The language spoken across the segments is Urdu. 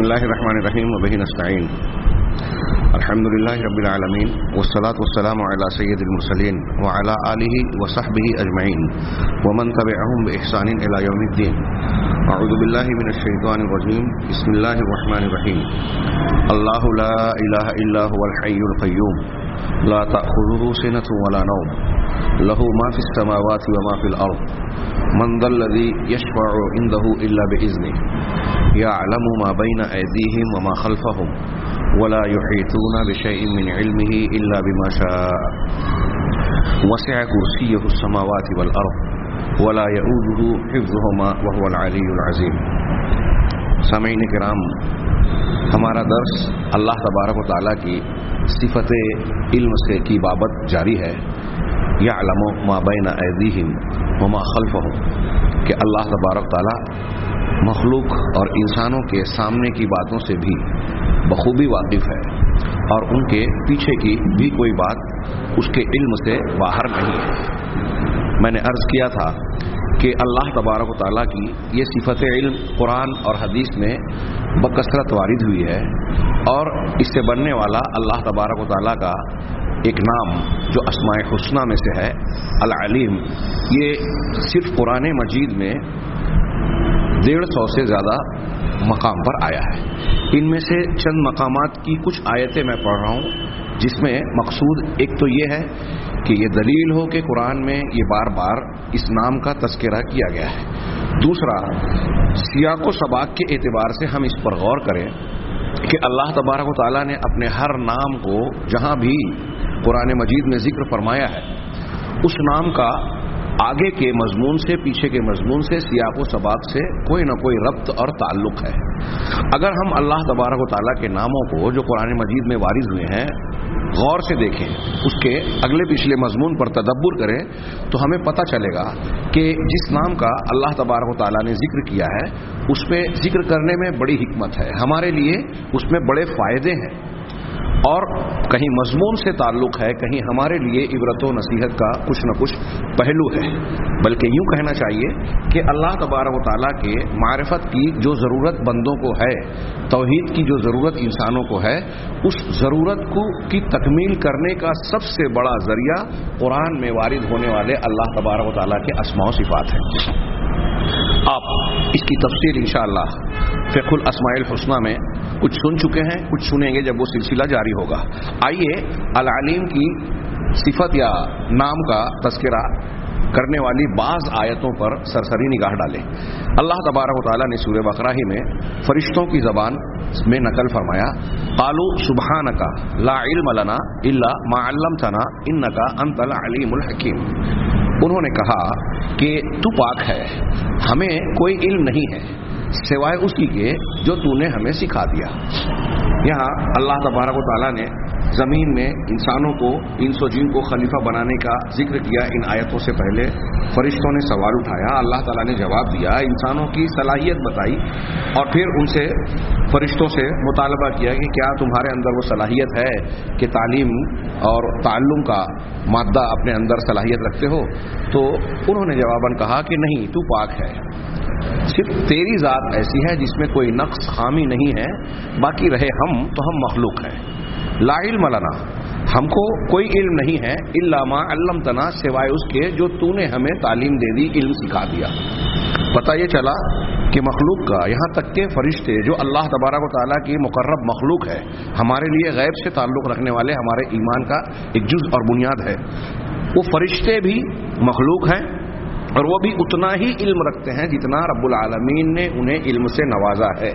بسم الله الرحمن الرحيم وبه نستعين. الحمد لله رب العالمين والصلاة والسلام على سيد المرسلين وعلى آله وصحبه أجمعين ومن تبعهم بإحسان إلى يوم الدين. أعوذ بالله من الشيطان الرجيم. بسم الله الرحمن الرحيم. الله لا إله إلا هو الحي القيوم لا تأخذه سنة ولا نوم له ما في السماوات وما في الأرض من ذا الذي يشفع عنده إلا بإذنه يعلم ما بين أيديهم وما خلفهم ولا يحيطون بشيء من علمه إلا بما شاء وسع كرسيه السماوات والأرض ولا يؤوده حفظهما وهو العلي العظيم. سامعین کرام، ہمارا درس اللہ تبارک و تعالیٰ کی صفت علم سے کی بابت جاری ہے. یعلم ما بین ایدیہم وما خلفہم، کہ اللہ تبارک و تعالیٰ مخلوق اور انسانوں کے سامنے کی باتوں سے بھی بخوبی واقف ہے اور ان کے پیچھے کی بھی کوئی بات اس کے علم سے باہر نہیں ہے. میں نے عرض کیا تھا کہ اللہ تبارک و تعالیٰ کی یہ صفت علم قرآن اور حدیث میں بکثرت وارد ہوئی ہے، اور اس سے بننے والا اللہ تبارک و تعالیٰ کا ایک نام جو اسماء حسنہ میں سے ہے العلیم، یہ صرف قرآن مجید میں 150 سے زیادہ مقام پر آیا ہے. ان میں سے چند مقامات کی کچھ آیتیں میں پڑھ رہا ہوں، جس میں مقصود ایک تو یہ ہے کہ یہ دلیل ہو کہ قرآن میں یہ بار بار اس نام کا تذکرہ کیا گیا ہے. دوسرا، سیاق و سباق کے اعتبار سے ہم اس پر غور کریں کہ اللہ تبارک و تعالیٰ نے اپنے ہر نام کو جہاں بھی قرآن مجید میں ذکر فرمایا ہے، اس نام کا آگے کے مضمون سے پیچھے کے مضمون سے سیاق و سباق سے کوئی نہ کوئی ربط اور تعلق ہے. اگر ہم اللہ تبارک و تعالیٰ کے ناموں کو جو قرآن مجید میں وارد ہوئے ہیں غور سے دیکھیں، اس کے اگلے پچھلے مضمون پر تدبر کریں، تو ہمیں پتہ چلے گا کہ جس نام کا اللہ تبارک و تعالیٰ نے ذکر کیا ہے اس پہ ذکر کرنے میں بڑی حکمت ہے، ہمارے لیے اس میں بڑے فائدے ہیں، اور کہیں مضمون سے تعلق ہے، کہیں ہمارے لیے عبرت و نصیحت کا کچھ نہ کچھ پہلو ہے. بلکہ یوں کہنا چاہیے کہ اللہ تبارک و تعالیٰ کے معرفت کی جو ضرورت بندوں کو ہے، توحید کی جو ضرورت انسانوں کو ہے، اس ضرورت کی تکمیل کرنے کا سب سے بڑا ذریعہ قرآن میں وارد ہونے والے اللہ تبارک و تعالیٰ کے اسماء و صفات ہیں. آپ اس کی تفسیر انشاءاللہ فقہ الاسماء الحسنہ میں کچھ سن چکے ہیں، کچھ سنیں گے جب وہ سلسلہ جاری ہوگا. آئیے العلیم کی صفت یا نام کا تذکرہ کرنے والی بعض آیتوں پر سرسری نگاہ ڈالیں. اللہ تبارک و تعالیٰ نے سورہ بقرہ ہی میں فرشتوں کی زبان میں نقل فرمایا، قالوا سبحانک لا علم لنا الا ما علمتنا انک انت العلیم الحکیم. انہوں نے کہا کہ تو پاک ہے، ہمیں کوئی علم نہیں ہے سوائے اسی کے جو تو نے ہمیں سکھا دیا. یہاں اللہ تبارک و تعالیٰ نے زمین میں انسانوں کو، انس و جن کو خلیفہ بنانے کا ذکر کیا. ان آیتوں سے پہلے فرشتوں نے سوال اٹھایا، اللہ تعالیٰ نے جواب دیا، انسانوں کی صلاحیت بتائی، اور پھر ان سے فرشتوں سے مطالبہ کیا کہ کیا تمہارے اندر وہ صلاحیت ہے کہ تعلیم اور تعلم کا مادہ اپنے اندر صلاحیت رکھتے ہو؟ تو انہوں نے جواباً کہا کہ نہیں، تو پاک ہے، صرف تیری ذات ایسی ہے جس میں کوئی نقص خامی نہیں ہے، باقی رہے ہم تو ہم مخلوق ہیں. لا علم لنا، ہم کو کوئی علم نہیں ہے، الا ما علمتنا، سوائے اس کے جو تو نے ہمیں تعلیم دے دی، علم سکھا دیا. پتہ یہ چلا کہ مخلوق کا، یہاں تک کہ فرشتے جو اللہ تبارک و تعالیٰ کی مقرب مخلوق ہے، ہمارے لیے غیب سے تعلق رکھنے والے، ہمارے ایمان کا ایک جز اور بنیاد ہے، وہ فرشتے بھی مخلوق ہیں، اور وہ بھی اتنا ہی علم رکھتے ہیں جتنا رب العالمین نے انہیں علم سے نوازا ہے.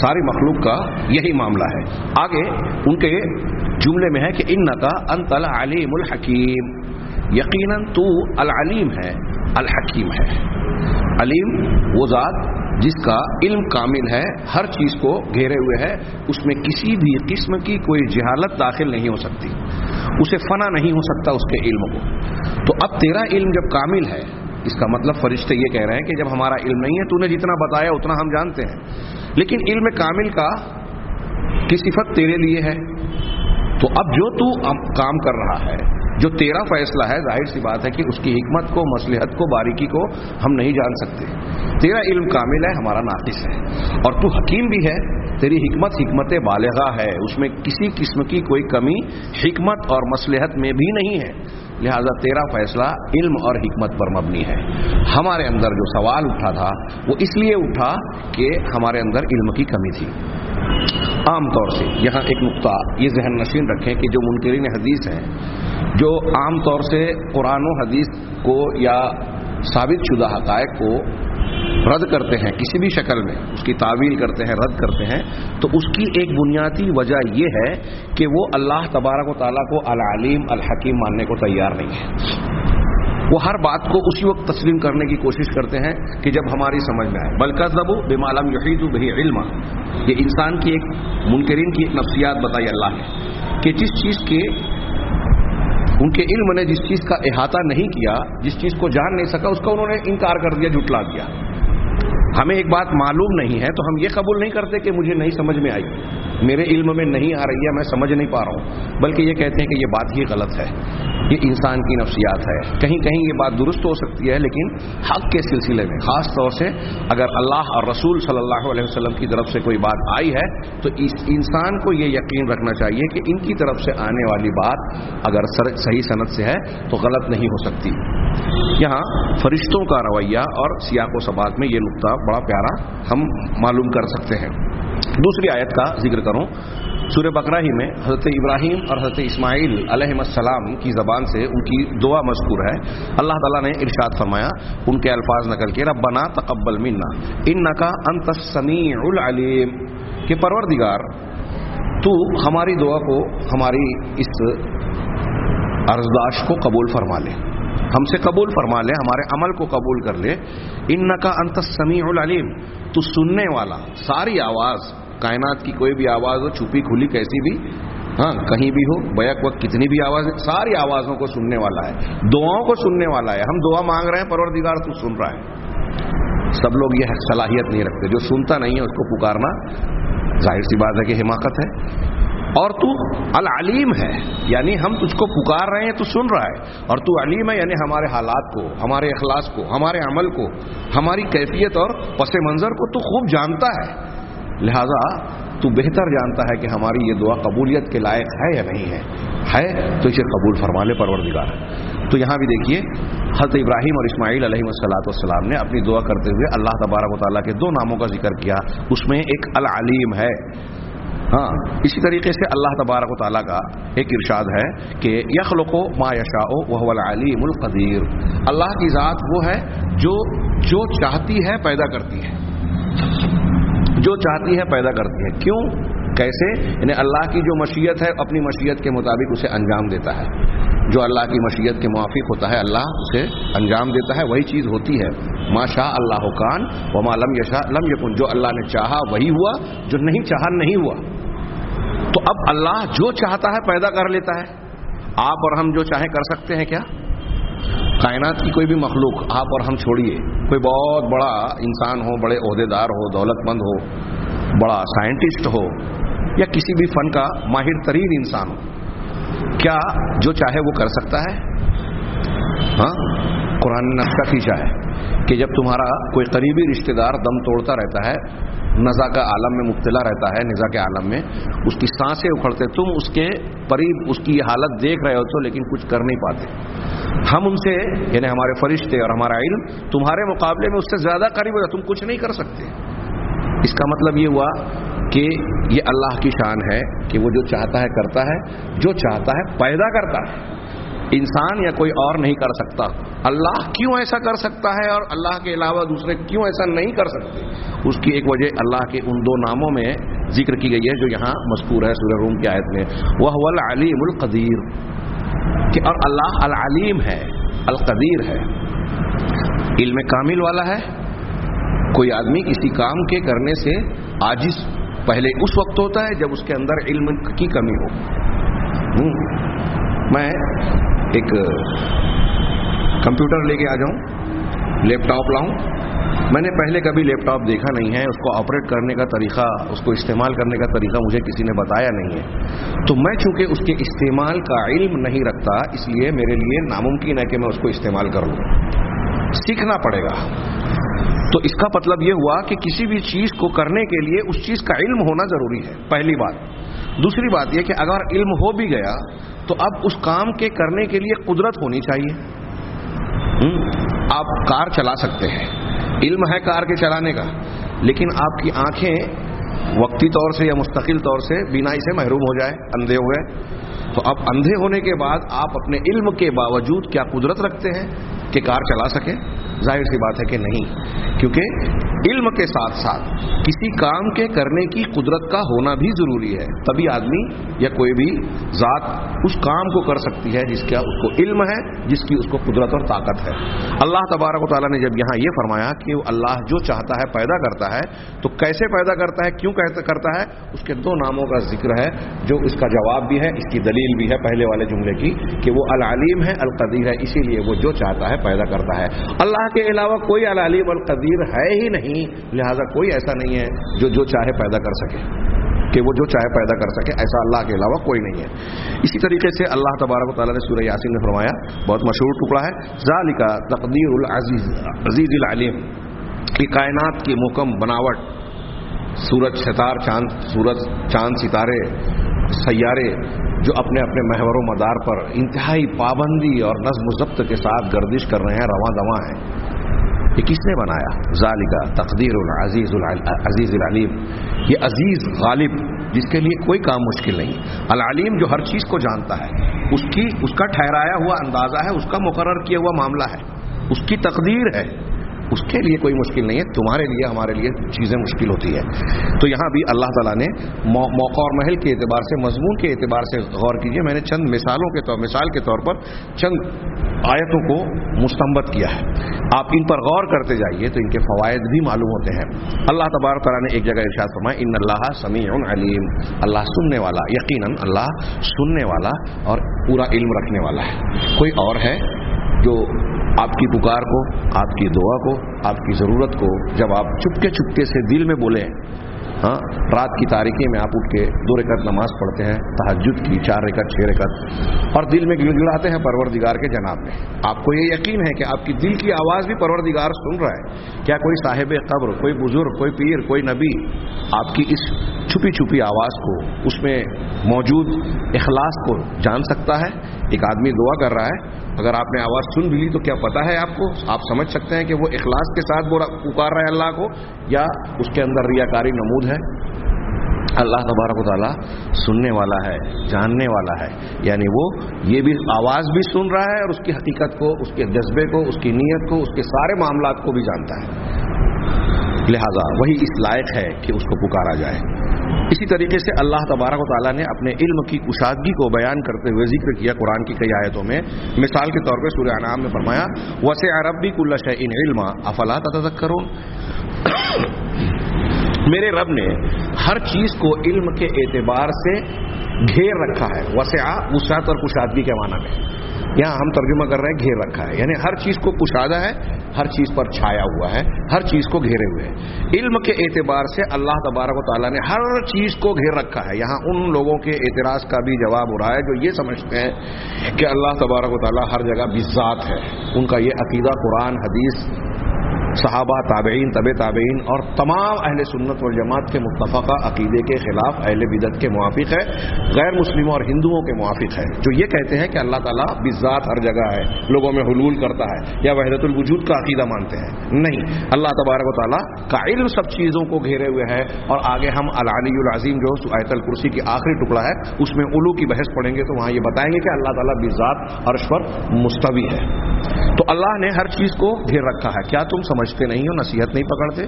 ساری مخلوق کا یہی معاملہ ہے. آگے ان کے جملے میں ہے کہ انک انت العلیم الحکیم، یقیناً تو العلیم ہے، الحکیم ہے. علیم وہ ذات جس کا علم کامل ہے، ہر چیز کو گھیرے ہوئے ہے، اس میں کسی بھی قسم کی کوئی جہالت داخل نہیں ہو سکتی، اسے فنا نہیں ہو سکتا اس کے علم کو. تو اب تیرا علم جب کامل ہے، اس کا مطلب فرشتے یہ کہہ رہے ہیں کہ جب ہمارا علم نہیں ہے، تو نے جتنا بتایا اتنا ہم جانتے ہیں، لیکن علم کامل کا کی صفت تیرے لیے ہے. تو اب جو تو کام کر رہا ہے، جو تیرا فیصلہ ہے ظاہر سی بات ہے کہ اس کی حکمت کو، مصلحت کو، باریکی کو ہم نہیں جان سکتے. تیرا علم کامل ہے، ہمارا ناقص ہے. اور تو حکیم بھی ہے، تیری حکمت بالغہ ہے، اس میں کسی قسم کی کوئی کمی حکمت اور مصلحت میں بھی نہیں ہے. لہذا تیرا فیصلہ علم اور حکمت پر مبنی ہے. ہمارے اندر جو سوال اٹھا تھا وہ اس لیے اٹھا کہ ہمارے اندر علم کی کمی تھی. عام طور سے یہاں ایک نقطہ یہ ذہن نشین رکھیں کہ جو منکرین حدیث ہیں، جو عام طور سے قرآن و حدیث کو یا ثابت شدہ حقائق کو رد کرتے ہیں کسی بھی شکل میں، اس کی تعویل کرتے ہیں، رد کرتے ہیں، تو اس کی ایک بنیادی وجہ یہ ہے کہ وہ اللہ تبارک و تعالیٰ کو العلیم الحکیم ماننے کو تیار نہیں ہے. وہ ہر بات کو اسی وقت تسلیم کرنے کی کوشش کرتے ہیں کہ جب ہماری سمجھ میں آئے. بل کذبوا بما لم یحیطوا بہ علما. یہ انسان کی ایک، منکرین کی ایک نفسیات بتائی اللہ نے کہ جس چیز کے ان کے علم نے جس چیز کا احاطہ نہیں کیا، جس چیز کو جان نہیں سکا، اس کا انہوں نے انکار کر دیا، جھٹلا دیا. ہمیں ایک بات معلوم نہیں ہے تو ہم یہ قبول نہیں کرتے کہ مجھے نہیں سمجھ میں آئی، میرے علم میں نہیں آ رہی ہے، میں سمجھ نہیں پا رہا ہوں، بلکہ یہ کہتے ہیں کہ یہ بات ہی غلط ہے. یہ انسان کی نفسیات ہے. کہیں کہیں یہ بات درست ہو سکتی ہے، لیکن حق کے سلسلے میں خاص طور سے اگر اللہ اور رسول صلی اللہ علیہ وسلم کی طرف سے کوئی بات آئی ہے تو اس انسان کو یہ یقین رکھنا چاہیے کہ ان کی طرف سے آنے والی بات اگر صحیح سند سے ہے تو غلط نہیں ہو سکتی. یہاں فرشتوں کا رویہ اور سیاق و سباق میں یہ نقطہ بڑا پیارا ہم معلوم کر سکتے ہیں. دوسری آیت کا ذکر کروں. سورہ بقرہ ہی میں حضرت ابراہیم اور حضرت اسماعیل علیہ السلام کی زبان سے ان کی دعا مذکور ہے. اللہ تعالیٰ نے ارشاد فرمایا، ان کے الفاظ نقل کے، ربنا تقبل منا انک انت السمیع العلیم، کہ پروردگار تو ہماری دعا کو، ہماری اس عرضداشت کو قبول فرما لے، ہم سے قبول فرما لے، ہمارے عمل کو قبول کر لے. انک انت السمیع العلیم، تو سننے والا، ساری آواز، کائنات کی کوئی بھی آواز ہو، چھپی کھلی کیسی بھی، ہاں کہیں بھی ہو، بیک وقت کتنی بھی آوازیں، ساری آوازوں کو سننے والا ہے، دعاؤں کو سننے والا ہے. ہم دعا مانگ رہے ہیں، پروردگار تو سن رہا ہے. سب لوگ یہ صلاحیت نہیں رکھتے. جو سنتا نہیں ہے اس کو پکارنا ظاہر سی بات ہے کہ حماقت ہے. اور تو العلیم ہے، یعنی ہم تجھ کو پکار رہے ہیں تو سن رہا ہے، اور تو علیم ہے یعنی ہمارے حالات کو، ہمارے اخلاص کو، ہمارے عمل کو، ہماری کیفیت اور پس منظر کو تو خوب جانتا ہے. لہذا تو بہتر جانتا ہے کہ ہماری یہ دعا قبولیت کے لائق ہے یا نہیں ہے تو اسے قبول فرما لے پروردگار. تو یہاں بھی دیکھیے حضرت ابراہیم اور اسماعیل علیہ السلام نے اپنی دعا کرتے ہوئے اللہ تبارک و تعالیٰ کے دو ناموں کا ذکر کیا، اس میں ایک العلیم ہے. ہاں اسی طریقے سے اللہ تبارک و تعالیٰ کا ایک ارشاد ہے کہ یخلق ما یشاء وهو العلیم القدیر. اللہ کی ذات وہ ہے جو چاہتی ہے پیدا کرتی ہے، جو چاہتی ہے پیدا کرتی ہے. کیوں، کیسے؟ یعنی اللہ کی جو مشیت ہے اپنی مشیت کے مطابق اسے انجام دیتا ہے. جو اللہ کی مشیت کے موافق ہوتا ہے اللہ اسے انجام دیتا ہے، وہی چیز ہوتی ہے. ما شاء اللہ کان وما لم یشاء لم یکن. جو اللہ نے چاہا وہی ہوا، جو نہیں چاہا نہیں ہوا. تو اب اللہ جو چاہتا ہے پیدا کر لیتا ہے. آپ اور ہم جو چاہیں کر سکتے ہیں کیا؟ کائنات کی کوئی بھی مخلوق آپ اور ہم چھوڑیے، کوئی بہت بڑا انسان ہو، بڑے عہدیدار ہو، دولت مند ہو، بڑا سائنٹسٹ ہو، یا کسی بھی فن کا ماہر ترین انسان ہو، کیا جو چاہے وہ کر سکتا ہے؟ ہاں، قرآن نے نقشہ کھینچا ہے کہ جب تمہارا کوئی قریبی رشتہ دار دم توڑتا رہتا ہے، نزا کا عالم میں مبتلا رہتا ہے، نزا کے عالم میں اس کی سانسیں اکھڑتے، تم اس کے قریب اس کی یہ حالت دیکھ رہے ہوتے لیکن کچھ کر نہیں پاتے. ہم ان سے، یعنی ہمارے فرشتے اور ہمارا علم تمہارے مقابلے میں اس سے زیادہ قریب ہوتا، تم کچھ نہیں کر سکتے. اس کا مطلب یہ ہوا کہ یہ اللہ کی شان ہے کہ وہ جو چاہتا ہے کرتا ہے، جو چاہتا ہے پیدا کرتا ہے. انسان یا کوئی اور نہیں کر سکتا. اللہ کیوں ایسا کر سکتا ہے اور اللہ کے علاوہ دوسرے کیوں ایسا نہیں کر سکتے؟ اس کی ایک وجہ اللہ کے ان دو ناموں میں ذکر کی گئی ہے جو یہاں مذکور ہے سورہ روم کی آیت میں، وَهُوَ الْعَلِيمُ الْقَدِيرُ، کہ اور اللہ العلیم ہے، القدیر ہے، علم کامل والا ہے. کوئی آدمی کسی کام کے کرنے سے عاجز پہلے اس وقت ہوتا ہے جب اس کے اندر علم کی کمی ہو. میں ایک کمپیوٹر لے کے آ جاؤں لیپ ٹاپ لاؤں؟ میں نے پہلے کبھی لیپ ٹاپ دیکھا نہیں ہے، اس کو آپریٹ کرنے کا طریقہ، اس کو استعمال کرنے کا طریقہ مجھے کسی نے بتایا نہیں ہے، تو میں چونکہ اس کے استعمال کا علم نہیں رکھتا، اس لیے میرے لیے ناممکن ہے کہ میں اس کو استعمال کر لوں، سیکھنا پڑے گا۔ تو اس کا مطلب یہ ہوا کہ کسی بھی چیز کو کرنے کے لیے اس چیز کا علم ہونا ضروری ہے، پہلی بات۔ دوسری بات یہ کہ اگر علم ہو بھی گیا تو اب اس کام کے کرنے کے لیے قدرت ہونی چاہیے۔ آپ کار چلا سکتے ہیں، علم ہے کار کے چلانے کا، لیکن آپ کی آنکھیں وقتی طور سے یا مستقل طور سے بینائی سے محروم ہو جائے، اندھے ہو گئے، تو اب اندھے ہونے کے بعد آپ اپنے علم کے باوجود کیا قدرت رکھتے ہیں کہ کار چلا سکیں؟ ظاہر سی بات ہے کہ نہیں، کیونکہ علم کے ساتھ ساتھ کسی کام کے کرنے کی قدرت کا ہونا بھی ضروری ہے، تبھی آدمی یا کوئی بھی ذات اس کام کو کر سکتی ہے جس کا اس کو علم ہے، جس کی اس کو قدرت اور طاقت ہے۔ اللہ تبارک و تعالیٰ نے جب یہاں یہ فرمایا کہ اللہ جو چاہتا ہے پیدا کرتا ہے، تو کیسے پیدا کرتا ہے، کیوں کرتا ہے، اس کے دو ناموں کا ذکر ہے جو اس کا جواب بھی ہے، اس کی دلیل بھی ہے پہلے والے جملے کی، کہ وہ العلیم ہے، القدیر ہے، اسی لیے وہ جو چاہتا ہے پیدا کرتا ہے۔ اللہ کے علاوہ کوئی العلیم القدیر ہے ہی نہیں، لہذا کوئی ایسا نہیں ہے جو چاہے پیدا کر سکے، کہ وہ جو چاہے پیدا کر سکے، ایسا اللہ کے علاوہ کوئی نہیں ہے۔ اسی طریقے سے اللہ تبارک و تعالیٰ نے سورہ یاسین میں فرمایا، بہت مشہور ٹکڑا ہے، ذالک تقدیر العزیز العلیم، کہ کائنات کی محکم بناوٹ، سورج چاند ستارے سیارے جو اپنے اپنے محور و مدار پر انتہائی پابندی اور نظم و ضبط کے ساتھ گردش کر رہے ہیں، رواں دواں ہیں، یہ کس نے بنایا؟ ذالک تقدیر العزیز العلیم، یہ عزیز غالب جس کے لیے کوئی کام مشکل نہیں، العلیم جو ہر چیز کو جانتا ہے، اس کا ٹھہرایا ہوا اندازہ ہے، اس کا مقرر کیا ہوا معاملہ ہے، اس کی تقدیر ہے، اس کے لیے کوئی مشکل نہیں ہے۔ تمہارے لیے ہمارے لیے چیزیں مشکل ہوتی ہے۔ تو یہاں بھی اللہ تعالیٰ نے موقع اور محل کے اعتبار سے، مضمون کے اعتبار سے غور کیجئے، میں نے چند مثال کے طور پر چند آیتوں کو مستنبط کیا ہے، آپ ان پر غور کرتے جائیے تو ان کے فوائد بھی معلوم ہوتے ہیں۔ اللہ تبارک تعالیٰ نے ایک جگہ ارشاد فرمایا، ان اللہ سمیع علیم، اللہ سننے والا، یقیناً اللہ سننے والا اور پورا علم رکھنے والا ہے۔ کوئی اور ہے جو آپ کی پکار کو، آپ کی دعا کو، آپ کی ضرورت کو جب آپ چپکے سے دل میں بولیں، رات کی تاریکی میں آپ اٹھ کے 2 رکعت نماز پڑھتے ہیں، تہجد کی 4 رکعت 6 رکعت، اور دل میں گڑگڑاتے ہیں پروردگار کے جناب میں، آپ کو یہ یقین ہے کہ آپ کی دل کی آواز بھی پروردگار سن رہا ہے، کیا کوئی صاحب قبر، کوئی بزرگ، کوئی پیر، کوئی نبی آپ کی اس چھپی آواز کو، اس میں موجود اخلاص کو جان سکتا ہے؟ ایک آدمی دعا کر رہا ہے، اگر آپ نے آواز سن بھی لی تو کیا پتہ ہے آپ کو، آپ سمجھ سکتے ہیں کہ وہ اخلاص کے ساتھ پکار رہا ہے اللہ کو، یا اس کے اندر ریاکاری نمود ہے؟ اللہ تبارک و تعالیٰ سننے والا ہے، جاننے والا ہے، یعنی وہ یہ بھی آواز بھی سن رہا ہے اور اس کی حقیقت کو، اس کے جذبے کو، اس کی نیت کو، اس کے سارے معاملات کو بھی جانتا ہے، لہذا وہی اس لائق ہے کہ اس کو پکارا جائے۔ اسی طریقے سے اللہ تبارک و تعالیٰ نے اپنے علم کی کشادگی کو بیان کرتے ہوئے ذکر کیا قرآن کی کئی آیتوں میں، مثال کے طور پہ سورہ انعام میں فرمایا، وَسِعَ رَبِّي كُلَّ شَيْءٍ عِلْمًا أَفَلَا تَتَذَكَّرُونَ، میرے رب نے ہر چیز کو علم کے اعتبار سے گھیر رکھا ہے۔ وسعہ وسعت اور کشادگی کے معنی میں، یہاں ہم ترجمہ کر رہے ہیں گھیر رکھا ہے، یعنی ہر چیز کو کشادہ ہے، ہر چیز پر چھایا ہوا ہے، ہر چیز کو گھیرے ہوئے ہے۔ علم کے اعتبار سے اللہ تبارک و تعالیٰ نے ہر چیز کو گھیر رکھا ہے۔ یہاں ان لوگوں کے اعتراض کا بھی جواب ہو رہا ہے جو یہ سمجھتے ہیں کہ اللہ تبارک و تعالیٰ ہر جگہ بذات ہے، ان کا یہ عقیدہ قرآن، حدیث، صحابہ، تابعین، طب تابعین اور تمام اہل سنت والجماعت کے متفقہ عقیدے کے خلاف، اہل بدعت کے موافق ہے، غیر مسلموں اور ہندوؤں کے موافق ہے، جو یہ کہتے ہیں کہ اللہ تعالیٰ بذات ہر جگہ ہے، لوگوں میں حلول کرتا ہے، یا وحدت الوجود کا عقیدہ مانتے ہیں۔ نہیں، اللہ تبارک و تعالیٰ کا علم سب چیزوں کو گھیرے ہوئے ہے، اور آگے ہم العلی العظیم جو آیت الکرسی کی آخری ٹکڑا ہے اس میں علو کی بحث پڑھیں گے تو وہاں یہ بتائیں گے کہ اللہ تعالیٰ بذات عرش پر مستوی ہے۔ تو اللہ نے ہر چیز کو گھیر رکھا ہے، کیا تم سمجھتے نہیں ہو، نصیحت نہیں پکڑتے؟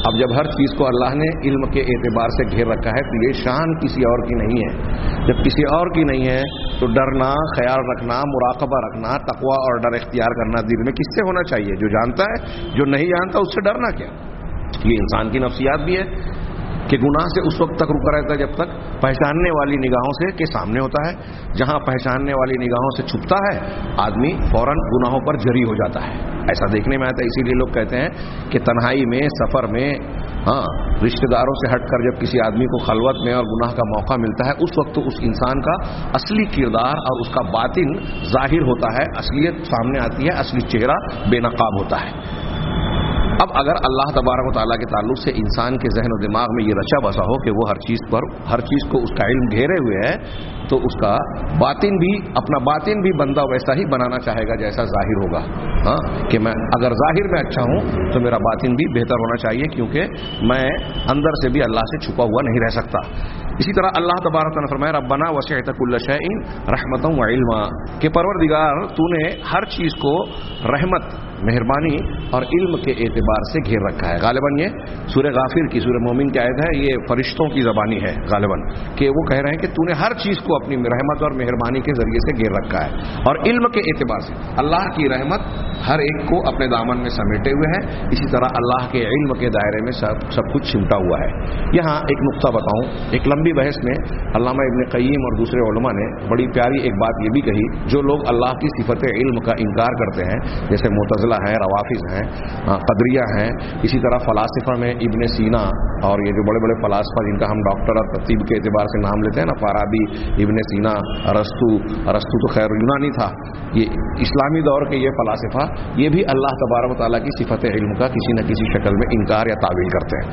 اب جب ہر چیز کو اللہ نے علم کے اعتبار سے گھیر رکھا ہے تو یہ شان کسی اور کی نہیں ہے۔ جب کسی اور کی نہیں ہے تو ڈرنا، خیال رکھنا، مراقبہ رکھنا، تقوی اور ڈر اختیار کرنا دل میں کس سے ہونا چاہیے؟ جو جانتا ہے۔ جو نہیں جانتا اس سے ڈرنا کیا؟ یہ انسان کی نفسیات بھی ہے۔ کہ گناہ سے اس وقت تک رکا رہتا ہے جب تک پہچاننے والی نگاہوں سے کے سامنے ہوتا ہے. جہاں پہچاننے والی نگاہوں سے چھپتا ہے آدمی فوراً گناہوں پر جری ہو جاتا ہے. ایسا دیکھنے میں آتا ہے. اسی لیے لوگ کہتے ہیں کہ تنہائی میں، سفر میں، رشتہ داروں سے ہٹ کر جب کسی آدمی کو خلوت میں اور گناہ کا موقع ملتا ہے، اس وقت اس انسان کا اصلی کردار اور اس کا باطن ظاہر ہوتا ہے، اصلیت سامنے آتی ہے، اصلی چہرہ بے نقاب ہوتا ہے. اب اگر اللہ تبارک و تعالیٰ کے تعلق سے انسان کے ذہن و دماغ میں یہ رچا بسا ہو کہ وہ ہر چیز کو اس کا علم گھیرے ہوئے ہے، تو اس کا باطن بھی، اپنا باطن بھی بندہ ویسا ہی بنانا چاہے گا جیسا ظاہر ہوگا. کہ میں اگر ظاہر میں اچھا ہوں تو میرا باطن بھی بہتر ہونا چاہیے، کیونکہ میں اندر سے بھی اللہ سے چھپا ہوا نہیں رہ سکتا. اسی طرح اللہ تبارک و تعالیٰ نے فرمایا ربنا وسعت کل شیء رحمتا وعلما، کہ پروردگار تو نے ہر چیز کو رحمت، مہربانی اور علم کے اعتبار سے گھیر رکھا ہے. غالباً یہ سورہ غافر کی، سورہ مومن کی آیت ہے، یہ فرشتوں کی زبانی ہے غالباً، کہ وہ کہہ رہے ہیں کہ تو نے ہر چیز کو اپنی رحمت اور مہربانی کے ذریعے سے گھیر رکھا ہے. اور علم کے اعتبار سے اللہ کی رحمت ہر ایک کو اپنے دامن میں سمیٹے ہوئے ہے، اسی طرح اللہ کے علم کے دائرے میں سب کچھ سمٹا ہوا ہے. یہاں ایک نقطہ بتاؤں. ایک لمبی بحث میں علامہ ابن قیم اور دوسرے علماء نے بڑی پیاری ایک بات یہ بھی کہی. جو لوگ اللہ کی صفت علم کا انکار کرتے ہیں، جیسے معتزلہ ہیں، روافض ہیں، قدریہ ہیں، اسی طرح فلاسفہ میں ابن سینا اور یہ جو بڑے بڑے فلاسفہ جن کا ہم ڈاکٹر اور طبیب کے اعتبار سے نام لیتے ہیں نا، فارابی، ابن سینا، ارسطو تو خیر یونانی تھا، یہ اسلامی دور کے یہ فلاسفہ، یہ بھی اللہ تبارک و تعالیٰ کی صفت علم کا کسی نہ کسی شکل میں انکار یا تعویل کرتے ہیں.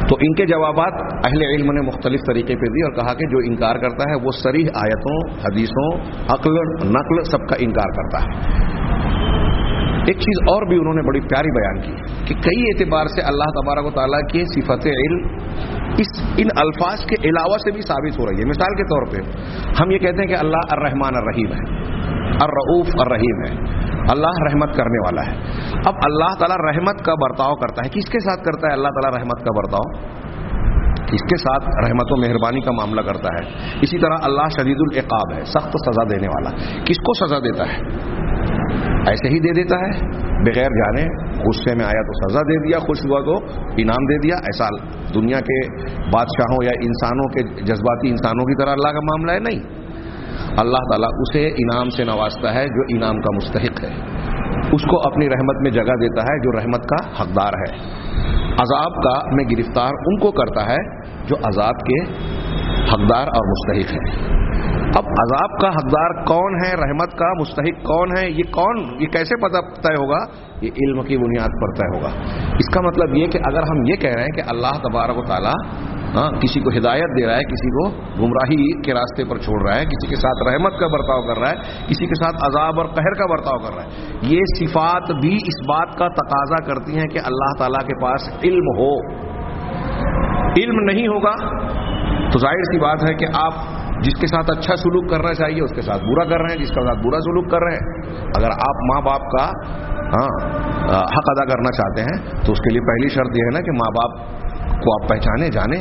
تو ان کے جوابات اہل علم نے مختلف طریقے پہ دی اور کہا کہ جو انکار کرتا ہے وہ صریح آیتوں، حدیثوں، عقل، نقل سب کا انکار کرتا ہے. ایک چیز اور بھی انہوں نے بڑی پیاری بیان کی کہ کئی اعتبار سے اللہ تبارک و تعالیٰ کی صفت علم ان الفاظ کے علاوہ سے بھی ثابت ہو رہی ہے. مثال کے طور پہ ہم یہ کہتے ہیں کہ اللہ الرحمن الرحیم ہے، الرؤوف الرحیم ہے، اللہ رحمت کرنے والا ہے. اب اللہ تعالیٰ رحمت کا برتاؤ کرتا ہے، کس کے ساتھ کرتا ہے اللہ تعالیٰ رحمت کا برتاؤ؟ اس کے ساتھ رحمت و مہربانی کا معاملہ کرتا ہے. اسی طرح اللہ شدید العقاب ہے، سخت سزا دینے والا. کس کو سزا دیتا ہے؟ ایسے ہی دے دیتا ہے بغیر جانے، غصے میں آیا تو سزا دے دیا، خوش ہوا تو انعام دے دیا. ایسا دنیا کے بادشاہوں یا انسانوں کے جذباتی انسانوں کی طرح اللہ کا معاملہ ہے، نہیں. اللہ تعالیٰ اسے انعام سے نوازتا ہے جو انعام کا مستحق ہے، اس کو اپنی رحمت میں جگہ دیتا ہے جو رحمت کا حقدار ہے. عذاب کا میں گرفتار ان کو کرتا ہے جو عذاب کے حقدار اور مستحق ہے. اب عذاب کا حقدار کون ہے، رحمت کا مستحق کون ہے، یہ کیسے پتہ طے ہوگا؟ یہ علم کی بنیاد پر طے ہوگا. اس کا مطلب یہ کہ اگر ہم یہ کہہ رہے ہیں کہ اللہ تبارک و تعالیٰ کسی کو ہدایت دے رہا ہے، کسی کو گمراہی کے راستے پر چھوڑ رہا ہے، کسی کے ساتھ رحمت کا برتاؤ کر رہا ہے، کسی کے ساتھ عذاب اور قہر کا برتاؤ کر رہا ہے، یہ صفات بھی اس بات کا تقاضا کرتی ہیں کہ اللہ تعالیٰ کے پاس علم ہو. علم نہیں ہوگا تو ظاہر سی بات ہے کہ آپ جس کے ساتھ اچھا سلوک کرنا چاہیے اس کے ساتھ برا کر رہے ہیں، جس کے ساتھ برا سلوک کر رہے ہیں. اگر آپ ماں باپ کا حق ادا کرنا چاہتے ہیں تو اس کے لیے پہلی شرط یہ ہے نا کہ ماں باپ کو آپ پہچانے جانیں.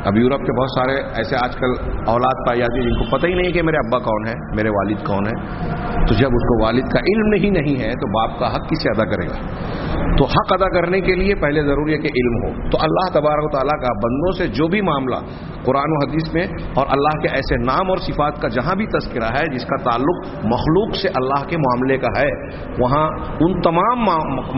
اب یورپ کے بہت سارے ایسے آج کل اولاد پائی جاتی ہے جن کو پتہ ہی نہیں کہ میرے ابا کون ہے، میرے والد کون ہے. تو جب اس کو والد کا علم نہیں ہے تو باپ کا حق کسے ادا کرے گا؟ تو حق ادا کرنے کے لیے پہلے ضروری ہے کہ علم ہو. تو اللہ تبارک و تعالیٰ کا بندوں سے جو بھی معاملہ قرآن و حدیث میں اور اللہ کے ایسے نام اور صفات کا جہاں بھی تذکرہ ہے جس کا تعلق مخلوق سے اللہ کے معاملے کا ہے، وہاں ان تمام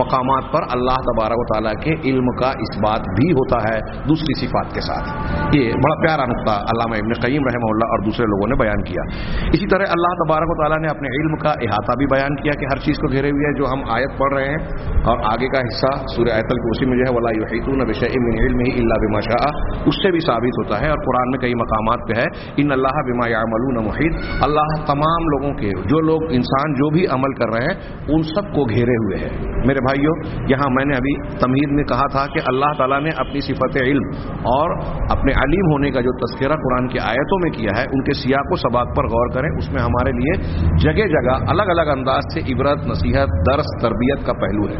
مقامات پر اللہ تبارک و تعالیٰ کے علم کا اس بات بھی ہوتا ہے دوسری صفات کے ساتھ. یہ بڑا پیارا نقطہ علامہ ابن قیم رحمہ اللہ اور دوسرے لوگوں نے بیان کیا. اسی طرح اللہ تبارک و تعالیٰ نے اپنے علم کا احاطہ بھی بیان کیا کہ ہر چیز کو گھیرے ہوئے ہے. جو ہم آیت پڑھ رہے ہیں اور آگے کا حصہ سورہ آیت الکرسی میں جو ہے وَلَا يُحِيطُونَ بِشَيْءٍ مِّنْ عِلْمِهِ إِلَّا بِمَا شَاءَ، اس سے بھی ثابت ہوتا ہے. اور قرآن میں کئی مقامات پہ ہے ان اللہ بما يعملون محیط، اللہ تمام لوگوں کے، جو لوگ انسان جو بھی عمل کر رہے ہیں ان سب کو گھیرے ہوئے ہے. میرے بھائیوں، یہاں میں نے ابھی تمہید میں کہا تھا کہ اللہ تعالیٰ نے اپنی صفت علم اور اپنے علیم ہونے کا جو تذکرہ قرآن کی آیتوں میں کیا ہے ان کے سیاق و سباق پر غور کریں. اس میں ہمارے لیے جگہ جگہ الگ الگ انداز سے عبرت، نصیحت، درس، تربیت کا پہلو ہے.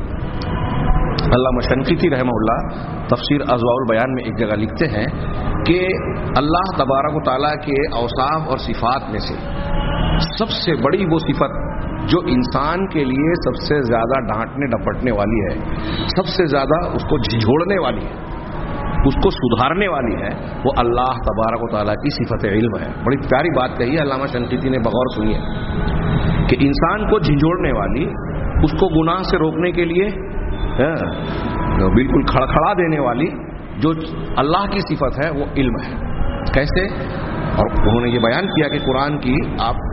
علامہ شنقیطی رحمہ اللہ تفسیر اضواء البیان میں ایک جگہ لکھتے ہیں کہ اللہ تبارک و تعالیٰ کے اوصاف اور صفات میں سے سب سے بڑی وہ صفت جو انسان کے لیے سب سے زیادہ ڈانٹنے ڈپٹنے والی ہے، سب سے زیادہ اس کو جھنجھوڑنے والی ہے، اس کو سدھارنے والی ہے، وہ اللہ تبارک و تعالیٰ کی صفت علم ہے۔ بڑی پیاری بات کہی ہے علامہ شنقیطی نے، بغور سنیے کہ انسان کو جھنجھوڑنے والی، اس کو گناہ سے روکنے کے لیے بالکل کھڑکھڑا دینے والی جو اللہ کی صفت ہے وہ علم ہے۔ کیسے؟ اور انہوں نے یہ بیان کیا کہ قرآن کی آپ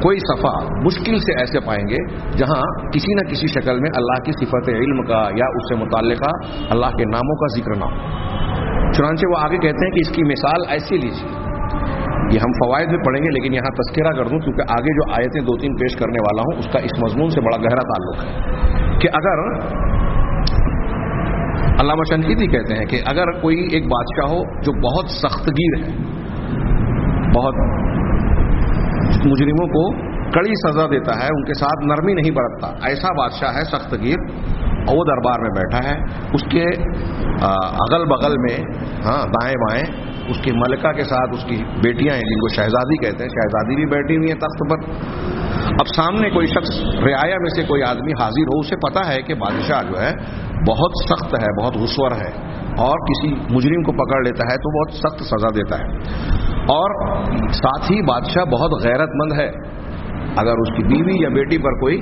کوئی صفحہ مشکل سے ایسے پائیں گے جہاں کسی نہ کسی شکل میں اللہ کی صفت علم کا یا اس سے متعلقہ اللہ کے ناموں کا ذکر نہ ہو۔ چنانچہ وہ آگے کہتے ہیں کہ اس کی مثال ایسی لیجیے، یہ ہم فوائد میں پڑھیں گے لیکن یہاں تذکرہ کر دوں کیونکہ آگے جو آیتیں 2-3 پیش کرنے والا ہوں اس کا اس مضمون سے بڑا گہرا تعلق ہے کہ اگر علامہ شنقیطی کہتے ہیں کہ اگر کوئی ایک بادشاہ ہو جو بہت سخت گیر ہے، بہت مجرموں کو کڑی سزا دیتا ہے، ان کے ساتھ نرمی نہیں برتتا، ایسا بادشاہ ہے سخت گیر، اور وہ دربار میں بیٹھا ہے، اس کے اگل بغل میں دائیں بائیں اس کی ملکہ کے ساتھ اس کی بیٹیاں ہیں جن کو شہزادی کہتے ہیں، شہزادی بھی بیٹھی ہوئی ہیں تخت پر۔ اب سامنے کوئی شخص رعایا میں سے کوئی آدمی حاضر ہو، اسے پتا ہے کہ بادشاہ جو ہے بہت سخت ہے، بہت غصور ہے، اور کسی مجرم کو پکڑ لیتا ہے تو بہت سخت سزا دیتا ہے، اور ساتھ ہی بادشاہ بہت غیرت مند ہے، اگر اس کی بیوی یا بیٹی پر کوئی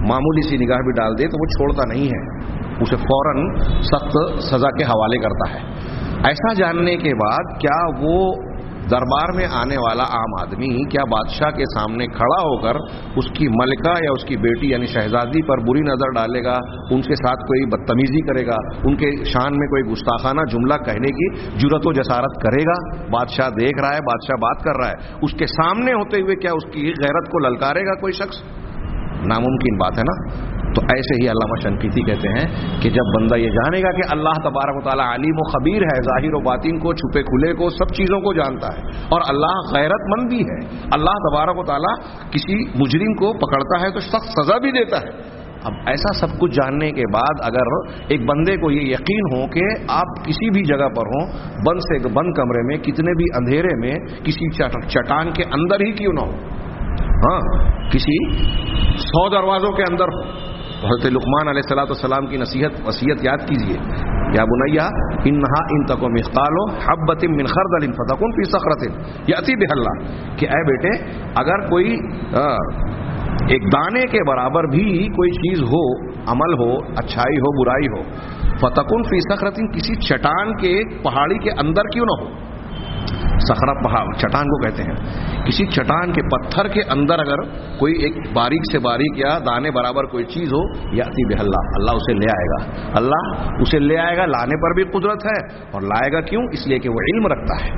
معمولی سی نگاہ بھی ڈال دے تو وہ چھوڑتا نہیں ہے، اسے فوراً سخت سزا کے حوالے کرتا ہے۔ ایسا جاننے کے بعد کیا وہ دربار میں آنے والا عام آدمی کیا بادشاہ کے سامنے کھڑا ہو کر اس کی ملکہ یا اس کی بیٹی یعنی شہزادی پر بری نظر ڈالے گا، ان کے ساتھ کوئی بدتمیزی کرے گا، ان کے شان میں کوئی گستاخانہ جملہ کہنے کی جرأت و جسارت کرے گا؟ بادشاہ دیکھ رہا ہے، بادشاہ بات کر رہا ہے، اس کے سامنے ہوتے ہوئے کیا اس کی غیرت کو للکارے گا کوئی شخص؟ ناممکن بات ہے نا۔ تو ایسے ہی علامہ شنقیطی کہتے ہیں کہ جب بندہ یہ جانے گا کہ اللہ تبارک و تعالیٰ علیم و خبیر ہے، ظاہر و باطن کو، چھپے کھلے کو، سب چیزوں کو جانتا ہے، اور اللہ غیرت مند بھی ہے، اللہ تبارک و تعالیٰ کسی مجرم کو پکڑتا ہے تو سخت سزا بھی دیتا ہے۔ اب ایسا سب کچھ جاننے کے بعد اگر ایک بندے کو یہ یقین ہو کہ آپ کسی بھی جگہ پر ہوں، بند سے بند کمرے میں، کتنے بھی اندھیرے میں، کسی چٹان کے اندر ہی کیوں نہ ہو، کسی 100 دروازوں کے اندر ہو، حضرت لقمان علیہ السلام کی وصیت یاد کیجیے، یا بنیا انہا ان تکو مثقال حبۃ من خردل فتکن فی صخرۃ یأتی بها اللہ، کہ اے بیٹے اگر کوئی ایک دانے کے برابر بھی کوئی چیز ہو، عمل ہو، اچھائی ہو، برائی ہو، فتکن فی صخرۃ، کسی چٹان کے پہاڑی کے اندر کیوں نہ ہو، صخرہ پہاڑ چٹان کو کہتے ہیں، کسی چٹان کے پتھر کے اندر اگر کوئی ایک باریک سے باریک یا دانے برابر کوئی چیز ہو، یاتی بہ اللہ، اللہ اسے لے آئے گا، اللہ اسے لے آئے گا، لانے پر بھی قدرت ہے، اور لائے گا کیوں؟ اس لیے کہ وہ علم رکھتا ہے۔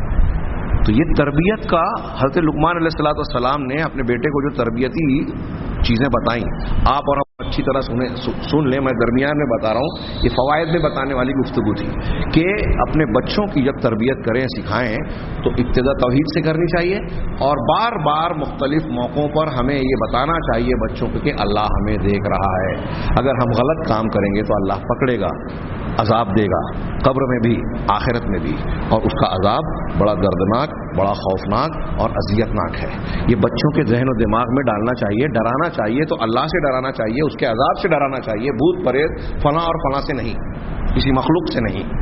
تو یہ تربیت کا حضرت لقمان علیہ السلام نے اپنے بیٹے کو جو تربیتی چیزیں بتائیں، آپ اور ہم اچھی طرح سن لیں، میں درمیان میں بتا رہا ہوں، یہ فوائد میں بتانے والی گفتگو تھی کہ اپنے بچوں کی جب تربیت کریں، سکھائیں تو ابتدا توحید سے کرنی چاہیے، اور بار بار مختلف موقعوں پر ہمیں یہ بتانا چاہیے بچوں کو کہ اللہ ہمیں دیکھ رہا ہے، اگر ہم غلط کام کریں گے تو اللہ پکڑے گا، عذاب دے گا، قبر میں بھی، آخرت میں بھی، اور اس کا عذاب بڑا دردناک، بڑا خوفناک اور اذیتناک ہے۔ یہ بچوں کے ذہن و دماغ میں ڈالنا چاہیے، ڈرانا چاہیے تو اللہ سے ڈرانا چاہیے، اس کے عذاب سے ڈرانا چاہیے، بھوت پریت فلاں اور فلاں سے نہیں، کسی مخلوق سے نہیں۔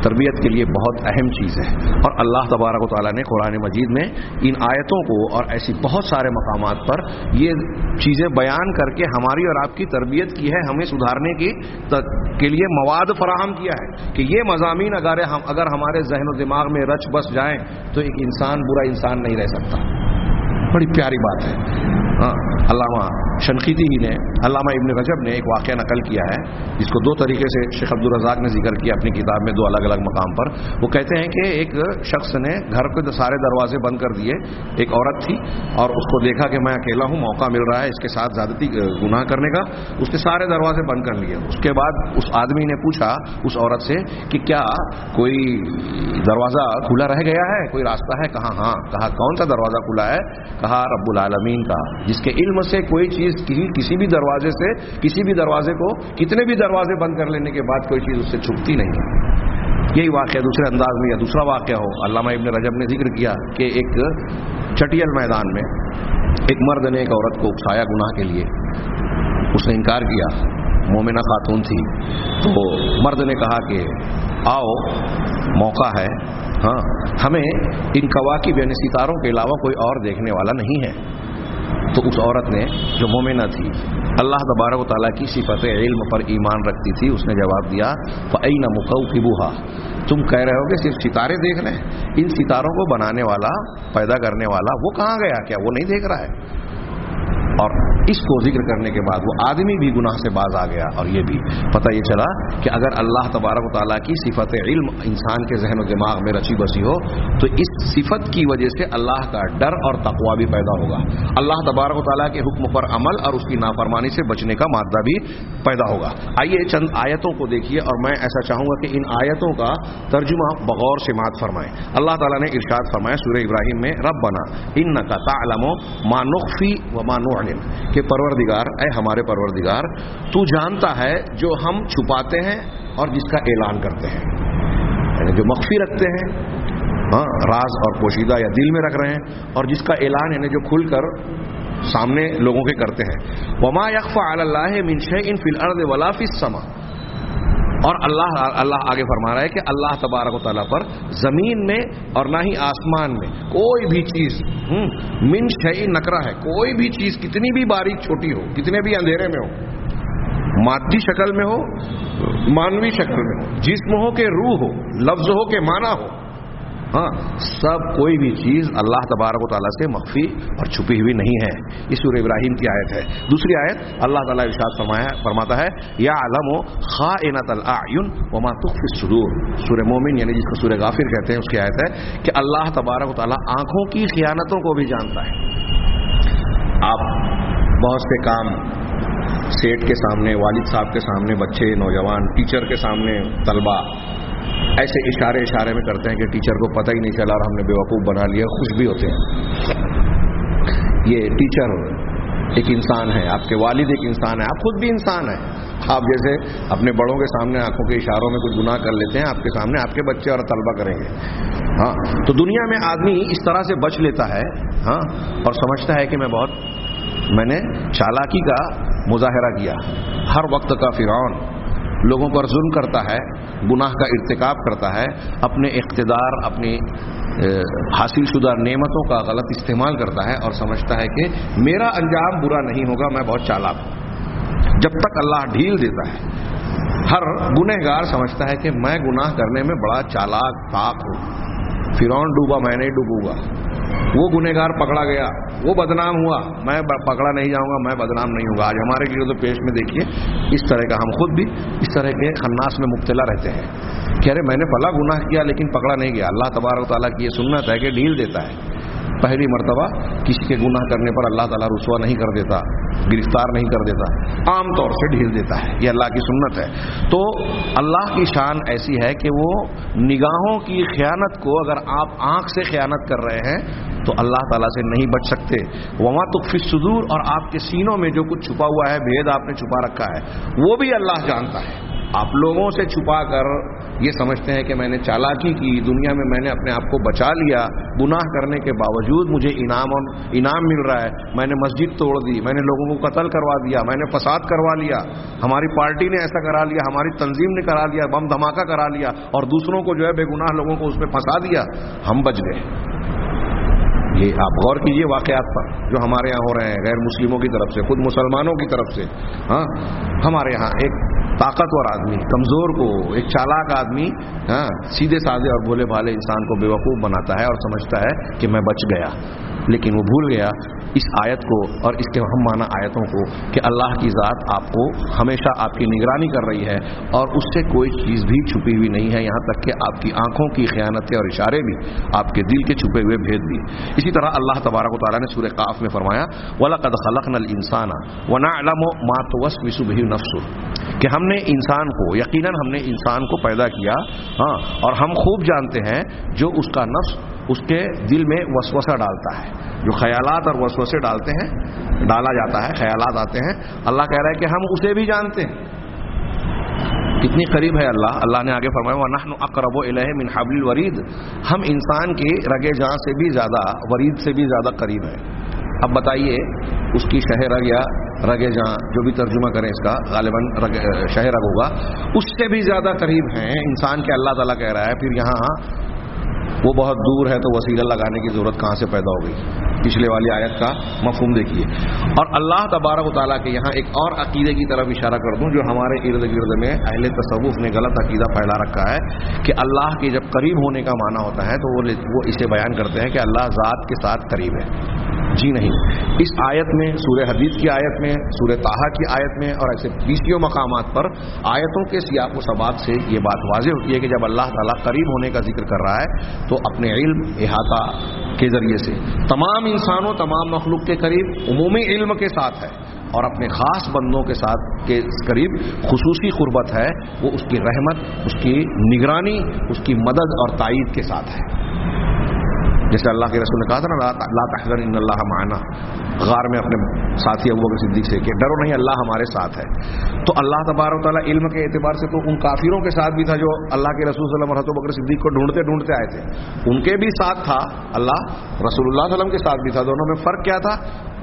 تربیت کے لیے بہت اہم چیز ہے، اور اللہ تبارک و تعالیٰ نے قرآن مجید میں ان آیتوں کو اور ایسی بہت سارے مقامات پر یہ چیزیں بیان کر کے ہماری اور آپ کی تربیت کی ہے، ہمیں سدھارنے کے لیے مواد فراہم کیا ہے کہ یہ مضامین اگر ہمارے ذہن و دماغ میں رچ بس جائیں تو ایک انسان برا انسان نہیں رہ سکتا۔ بڑی پیاری بات ہے۔ علامہ شنقیطی ہی نے، علامہ ابن رجب نے ایک واقعہ نقل کیا ہے جس کو دو طریقے سے شیخ عبدالرزاق نے ذکر کیا اپنی کتاب میں، دو الگ الگ مقام پر۔ وہ کہتے ہیں کہ ایک شخص نے گھر کے سارے دروازے بند کر دیے، ایک عورت تھی اور اس کو دیکھا کہ میں اکیلا ہوں، موقع مل رہا ہے اس کے ساتھ زیادتی گناہ کرنے کا، اس نے سارے دروازے بند کر لیے۔ اس کے بعد اس آدمی نے پوچھا اس عورت سے کہ کیا کوئی دروازہ کھلا رہ گیا ہے، کوئی راستہ ہے؟ کہا ہاں۔ کہا کون سا دروازہ کھلا ہے؟ کہا رب العالمین کا، جس کے علم سے کوئی چیز کسی بھی دروازے سے، کسی بھی دروازے کو کتنے بھی دروازے بند کر لینے کے بعد کوئی چیز اس سے چھپتی نہیں۔ یہی واقعہ دوسرے انداز میں یا دوسرا واقعہ ہو، علامہ ابن رجب نے ذکر کیا کہ ایک چٹیل میدان میں ایک مرد نے ایک عورت کو اکسایا گناہ کے لیے، اس نے انکار کیا، مومنہ خاتون تھی، تو مرد نے کہا کہ آؤ موقع ہے، ہاں ہمیں ان کواکب یعنی ستاروں کے علاوہ کوئی اور دیکھنے والا نہیں ہے. تو اس عورت نے جو مومنہ تھی، اللہ تبارک و تعالیٰ کی صفت علم پر ایمان رکھتی تھی، اس نے جواب دیا فَأَيْنَ مُكَوْكِبُهَا، تم کہہ رہے ہو کہ صرف ستارے دیکھ رہے ہیں، ان ستاروں کو بنانے والا، پیدا کرنے والا وہ کہاں گیا؟ کیا وہ نہیں دیکھ رہا ہے؟ اور اس کو ذکر کرنے کے بعد وہ آدمی بھی گناہ سے باز آ گیا. اور یہ بھی پتہ یہ چلا کہ اگر اللہ تبارک و تعالیٰ کی صفت علم انسان کے ذہن و دماغ میں رچی بسی ہو تو اس صفت کی وجہ سے اللہ کا ڈر اور تقوی بھی پیدا ہوگا، اللہ تبارک و تعالیٰ کے حکم پر عمل اور اس کی نافرمانی سے بچنے کا مادہ بھی پیدا ہوگا. آئیے چند آیتوں کو دیکھیے، اور میں ایسا چاہوں گا کہ ان آیتوں کا ترجمہ بغور سماعت فرمائیں. اللہ تعالیٰ نے ارشاد فرمایا سورہ ابراہیم میں، ربنا انک تعلم ما نخفی وما نعلن، کہ پروردگار، اے ہمارے پروردگار، تو جانتا ہے جو ہم چھپاتے ہیں اور جس کا اعلان کرتے ہیں، یعنی جو مخفی رکھتے ہیں، ہاں راز اور پوشیدہ یا دل میں رکھ رہے ہیں، اور جس کا اعلان یعنی جو کھل کر سامنے لوگوں کے کرتے ہیں. وما یخفی علی اللہ من شیء فی الارض ولا فی السماء، اور اللہ آگے فرما رہا ہے کہ اللہ تبارک و تعالیٰ پر زمین میں اور نہ ہی آسمان میں کوئی بھی چیز، من شیء نکرہ ہے، کوئی بھی چیز کتنی بھی باریک چھوٹی ہو، کتنے بھی اندھیرے میں ہو، مادی شکل میں ہو، مانوی شکل میں ہو، جسم ہو کہ روح ہو، لفظ ہو کہ معنی ہو، ہاں سب کوئی بھی چیز اللہ تبارک و تعالیٰ سے مخفی اور چھپی ہوئی نہیں ہے. یہ سورہ ابراہیم کی آیت ہے. دوسری آیت اللہ تعالیٰ ارشاد فرماتا ہے یعلم خائنۃ الاعین وما تخفی الصدور، سورہ مومن یعنی جس کو سورہ غافر کہتے ہیں اس کی آیت ہے کہ اللہ تبارک و تعالیٰ آنکھوں کی خیانتوں کو بھی جانتا ہے. آپ بہت سے کام سیٹ کے سامنے، والد صاحب کے سامنے، بچے، نوجوان، ٹیچر کے سامنے، طلبہ ایسے اشارے میں کرتے ہیں کہ ٹیچر کو پتہ ہی نہیں چلا اور ہم نے بیوقوف بنا لیا، خوش بھی ہوتے ہیں. یہ ٹیچر ایک انسان ہے، آپ کے والد ایک انسان ہے، آپ خود بھی انسان ہیں. آپ جیسے اپنے بڑوں کے سامنے آنکھوں کے اشاروں میں کچھ گناہ کر لیتے ہیں، آپ کے سامنے آپ کے بچے اور طلبہ کریں گے. ہاں تو دنیا میں آدمی اس طرح سے بچ لیتا ہے، ہاں اور سمجھتا ہے کہ میں نے چالاکی کا مظاہرہ کیا. ہر وقت کا فرعون لوگوں پر ظلم کرتا ہے، گناہ کا ارتکاب کرتا ہے، اپنے اقتدار، اپنی حاصل شدہ نعمتوں کا غلط استعمال کرتا ہے اور سمجھتا ہے کہ میرا انجام برا نہیں ہوگا، میں بہت چالاک ہوں. جب تک اللہ ڈھیل دیتا ہے، ہر گنہگار سمجھتا ہے کہ میں گناہ کرنے میں بڑا چالاک طاق ہوں، فرعون ڈوبا میں نہیں ڈوبوں گا، وہ گنہگار پکڑا گیا، وہ بدنام ہوا، میں پکڑا نہیں جاؤں گا، میں بدنام نہیں ہوں گا. آج ہمارے گرد و پیش میں دیکھیے اس طرح کا، ہم خود بھی اس طرح کے خناس میں مبتلا رہتے ہیں کہ ارے میں نے فلاں گناہ کیا لیکن پکڑا نہیں گیا. اللہ تبارک و تعالیٰ کی یہ سنت ہے کہ ڈھیل دیتا ہے. پہلی مرتبہ کسی کے گناہ کرنے پر اللہ تعالیٰ رسوا نہیں کر دیتا، گرفتار نہیں کر دیتا، عام طور سے ڈھیل دیتا ہے. یہ اللہ کی سنت ہے. تو اللہ کی شان ایسی ہے کہ وہ نگاہوں کی خیانت کو، اگر آپ آنکھ سے خیانت کر رہے ہیں تو اللہ تعالیٰ سے نہیں بچ سکتے. وما تخفی الصدور، اور آپ کے سینوں میں جو کچھ چھپا ہوا ہے، بھید آپ نے چھپا رکھا ہے، وہ بھی اللہ جانتا ہے. آپ لوگوں سے چھپا کر یہ سمجھتے ہیں کہ میں نے چالاکی کی، دنیا میں میں نے اپنے آپ کو بچا لیا، گناہ کرنے کے باوجود مجھے انعام مل رہا ہے، میں نے مسجد توڑ دی، میں نے لوگوں کو قتل کروا دیا، میں نے فساد کروا لیا، ہماری پارٹی نے ایسا کرا لیا، ہماری تنظیم نے کرا لیا، بم دھماکہ کرا لیا، اور دوسروں کو جو ہے بے گناہ لوگوں کو اس میں پھنسا دیا، ہم بچ گئے. یہ آپ غور کیجئے واقعات پر جو ہمارے یہاں ہو رہے ہیں، غیر مسلموں کی طرف سے، خود مسلمانوں کی طرف سے. ہاں ہمارے یہاں ایک طاقتور آدمی کمزور کو، ایک چالاک آدمی سیدھے سادھے اور بھولے بھالے انسان کو بیوقوف بناتا ہے اور سمجھتا ہے کہ میں بچ گیا، لیکن وہ بھول گیا اس آیت کو اور اس کے ہم معنی آیتوں کو کہ اللہ کی ذات آپ کو ہمیشہ آپ کی نگرانی کر رہی ہے اور اس سے کوئی چیز بھی چھپی ہوئی نہیں ہے، یہاں تک کہ آپ کی آنکھوں کی خیانتیں اور اشارے بھی، آپ کے دل کے چھپے ہوئے بھید بھی. اسی طرح اللہ تبارک و تعالیٰ نے سورہ قاف میں فرمایا وَلَقَدْ خَلَقْنَا الْإِنسَانَ وَنَعْلَمُ مَا تُوَسْوِسُ بِهِ نَفْسُهُ، کہ ہم نے انسان کو، یقیناً ہم نے انسان کو پیدا کیا، ہاں اور ہم خوب جانتے ہیں جو اس کا نفس اس کے دل میں وسوسہ ڈالتا ہے، جو خیالات اور وسوسے ڈالا جاتا ہے، خیالات آتے ہیں. اللہ کہہ رہا ہے کہ ہم اسے بھی جانتے ہیں. کتنی قریب ہے اللہ. اللہ نے آگے فرمایا وَنَحْنُ أَقْرَبُ إِلَيْهِ مِنْ حَبْلِ الْوَرِيدِ، ہم انسان کے رگے جاں سے بھی زیادہ، ورید سے بھی زیادہ قریب ہے. اب بتائیے اس کی شہ رگ یا رگے جہاں جو بھی ترجمہ کریں اس کا غالباً شہ رگ ہوگا، اس سے بھی زیادہ قریب ہیں انسان کے اللہ تعالیٰ کہہ رہا ہے. پھر یہاں وہ بہت دور ہے تو وسیلہ لگانے کی ضرورت کہاں سے پیدا ہو گئی؟ پچھلے والی آیت کا مفہوم دیکھیے. اور اللہ تبارک و تعالیٰ کے یہاں ایک اور عقیدے کی طرف اشارہ کر دوں جو ہمارے ارد گرد میں اہل تصوف نے غلط عقیدہ پھیلا رکھا ہے کہ اللہ کے جب قریب ہونے کا معنی ہوتا ہے تو وہ اسے بیان کرتے ہیں کہ اللہ ذات کے ساتھ قریب ہے. جی نہیں، اس آیت میں، سورہ حدید کی آیت میں، سورہ طٰہٰ کی آیت میں اور ایسے 20 مقامات پر آیتوں کے سیاق و سباق سے یہ بات واضح ہوتی ہے کہ جب اللہ تعالیٰ قریب ہونے کا ذکر کر رہا ہے تو اپنے علم احاطہ کے ذریعے سے تمام انسانوں، تمام مخلوق کے قریب عمومی علم کے ساتھ ہے، اور اپنے خاص بندوں کے ساتھ کے قریب خصوصی قربت ہے. وہ اس کی رحمت، اس کی نگرانی، اس کی مدد اور تائید کے ساتھ ہے. جیسے اللہ کے رسول نے کہا تھا نا، لا تحزن ان اللہ معنا، غار میں اپنے ساتھی ابوبکر صدیق سے کہ ڈرو نہیں، اللہ ہمارے ساتھ ہے. تو اللہ تبارک و تعالیٰ علم کے اعتبار سے تو ان کافروں کے ساتھ بھی تھا جو اللہ کے رسول صلی اللہ علیہ وسلم ابوبکر صدیق کو ڈھونڈتے آئے تھے، ان کے بھی ساتھ تھا اللہ، رسول اللہ صلی اللہ علیہ وسلم کے ساتھ بھی تھا. دونوں میں فرق کیا تھا؟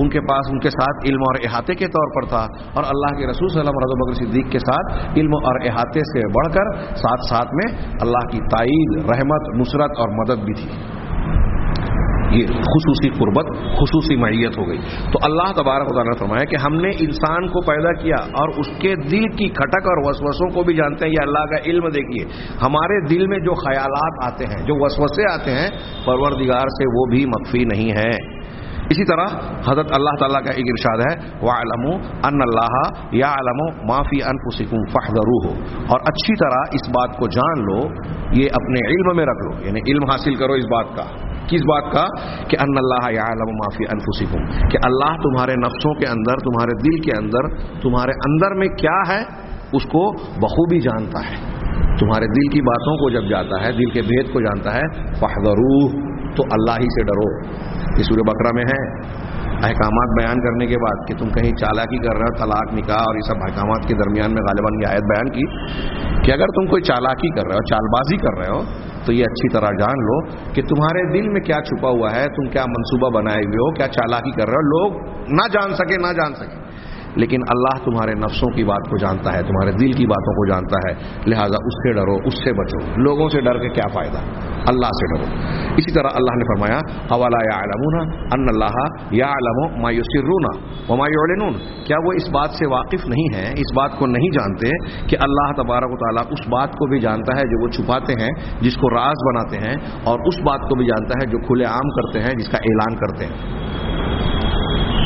ان کے پاس ان کے ساتھ علم اور احاطے کے طور پر تھا، اور اللہ کے رسول صلی اللہ علیہ وسلم ابوبکر صدیق کے ساتھ علم اور احاطے سے بڑھ کر ساتھ میں اللہ کی تائید، رحمت، نصرت اور مدد بھی تھی. یہ خصوصی قربت، خصوصی معیت ہو گئی. تو اللہ تبارک و تعالیٰ نے فرمایا کہ ہم نے انسان کو پیدا کیا اور اس کے دل کی کھٹک اور وسوسوں کو بھی جانتے ہیں. یہ اللہ کا علم. دیکھیے ہمارے دل میں جو خیالات آتے ہیں، جو وسوسے آتے ہیں، پروردگار سے وہ بھی مخفی نہیں ہے. اسی طرح حضرت اللہ تعالیٰ کا ایک ارشاد ہے، وَاعْلَمُوا أَنَّ اللَّهَ يَعْلَمُ مَا فِي أَنفُسِكُمْ فَاحْذَرُوهُ، اور اچھی طرح اس بات کو جان لو، یہ اپنے علم میں رکھ لو، یعنی علم حاصل کرو اس بات کا. کس بات کا؟ کہ ان اللہ یعلم ما فی انفسکم، کہ اللہ تمہارے نفسوں کے اندر، تمہارے دل کے اندر، تمہارے اندر میں کیا ہے اس کو بخوبی جانتا ہے. تمہارے دل کی باتوں کو جب جانتا ہے، دل کے بھید کو جانتا ہے، فاحذروہ، تو اللہ ہی سے ڈرو. یہ سورہ بقرہ میں ہے. احکامات بیان کرنے کے بعد کہ تم کہیں چالاکی کر رہے ہو، طلاق، نکاح اور یہ سب احکامات کے درمیان میں غالباً یہ آیت بیان کی کہ اگر تم کوئی چالاکی کر رہے ہو، چال بازی کر رہے ہو، تو یہ اچھی طرح جان لو کہ تمہارے دل میں کیا چھپا ہوا ہے، تم کیا منصوبہ بنائے ہوئے ہو، کیا چالاکی کر رہے ہو. لوگ نہ جان سکے، لیکن اللہ تمہارے نفسوں کی بات کو جانتا ہے، تمہارے دل کی باتوں کو جانتا ہے. لہٰذا اس سے ڈرو، اس سے بچو. لوگوں سے ڈر کے کیا فائدہ، اللہ سے ڈرو. اسی طرح اللہ نے فرمایا، اولا یعلمون ان اللہ یعلم ما یسرون وما یعلنون، کیا وہ اس بات سے واقف نہیں ہیں، اس بات کو نہیں جانتے کہ اللہ تبارک و تعالیٰ اس بات کو بھی جانتا ہے جو وہ چھپاتے ہیں، جس کو راز بناتے ہیں، اور اس بات کو بھی جانتا ہے جو کھلے عام کرتے ہیں، جس کا اعلان کرتے ہیں.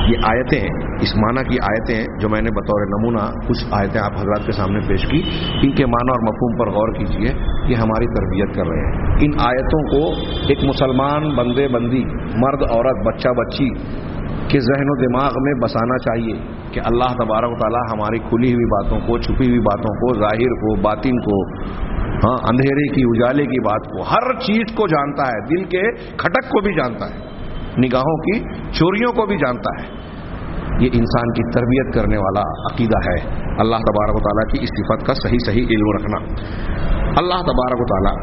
یہ آیتیں، اس معنی کی آیتیں جو میں نے بطور نمونہ کچھ آیتیں آپ حضرات کے سامنے پیش کی، ان کے معنی اور مفہوم پر غور کیجئے. یہ ہماری تربیت کر رہے ہیں. ان آیتوں کو ایک مسلمان بندے بندی، مرد عورت، بچہ بچی کے ذہن و دماغ میں بسانا چاہیے کہ اللہ تبارک و تعالیٰ ہماری کھلی ہوئی باتوں کو، چھپی ہوئی باتوں کو، ظاہر کو، باطن کو، اندھیرے کی، اجالے کی بات کو، ہر چیز کو جانتا ہے. دل کے کھٹک کو بھی جانتا ہے، نگاہوں کی چوریوں کو بھی جانتا ہے. یہ انسان کی تربیت کرنے والا عقیدہ ہے. اللہ تبارک و تعالیٰ کی اس صفت کا صحیح علم رکھنا. اللہ تبارک و تعالیٰ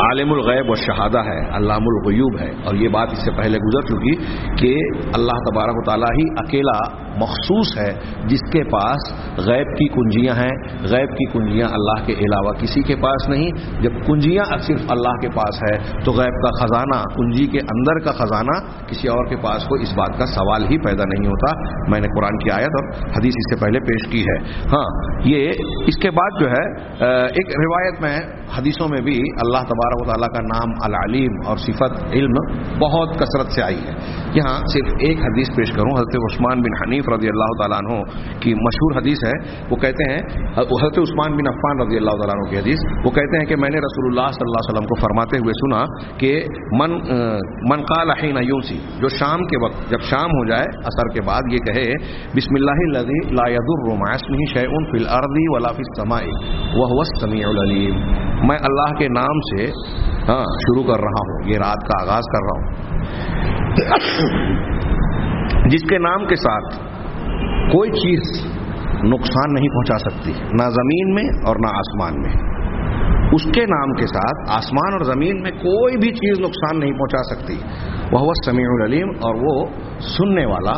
عالم الغیب و شہادہ ہے، علام الغیوب ہے. اور یہ بات اس سے پہلے گزر چکی کہ اللہ تبارک و تعالیٰ ہی اکیلا مخصوص ہے جس کے پاس غیب کی کنجیاں ہیں. غیب کی کنجیاں اللہ کے علاوہ کسی کے پاس نہیں. جب کنجیاں صرف اللہ کے پاس ہے تو غیب کا خزانہ، کنجی کے اندر کا خزانہ کسی اور کے پاس ہو، اس بات کا سوال ہی پیدا نہیں ہوتا. میں نے قرآن کی آیت اور حدیث اس سے پہلے پیش کی ہے. یہ اس کے بعد جو ہے ایک روایت میں، حدیثوں میں بھی اللہ تبارک و تعالیٰ کا نام العلیم اور صفت علم بہت کثرت سے آئی ہے. یہاں صرف ایک حدیث پیش کروں. حضرت عثمان بن حنیف رضی اللہ تعالیٰ عنہ کی مشہور حدیث ہے. وہ کہتے ہیں، حضرت عثمان بن عفان رضی اللہ تعالیٰ عنہ کی حدیث، وہ کہتے ہیں کہ میں نے رسول اللہ صلی اللہ علیہ وسلم کو فرماتے ہوئے سنا کہ من قال حین یمسی، جو شام کے وقت، جب شام ہو جائے عصر کے بعد، یہ کہے بسم اللہ الذی لا یضر مع اسمہ شیء فی الارض ولا فی السماء وهو السمیع العلیم. میں اللہ کے نام سے شروع کر رہا ہوں، یہ رات کا آغاز کر رہا ہوں، جس کے نام کے ساتھ کوئی چیز نقصان نہیں پہنچا سکتی، نہ زمین میں اور نہ آسمان میں. اس کے نام کے ساتھ آسمان اور زمین میں کوئی بھی چیز نقصان نہیں پہنچا سکتی. وہ السمیع العلیم، اور وہ سننے والا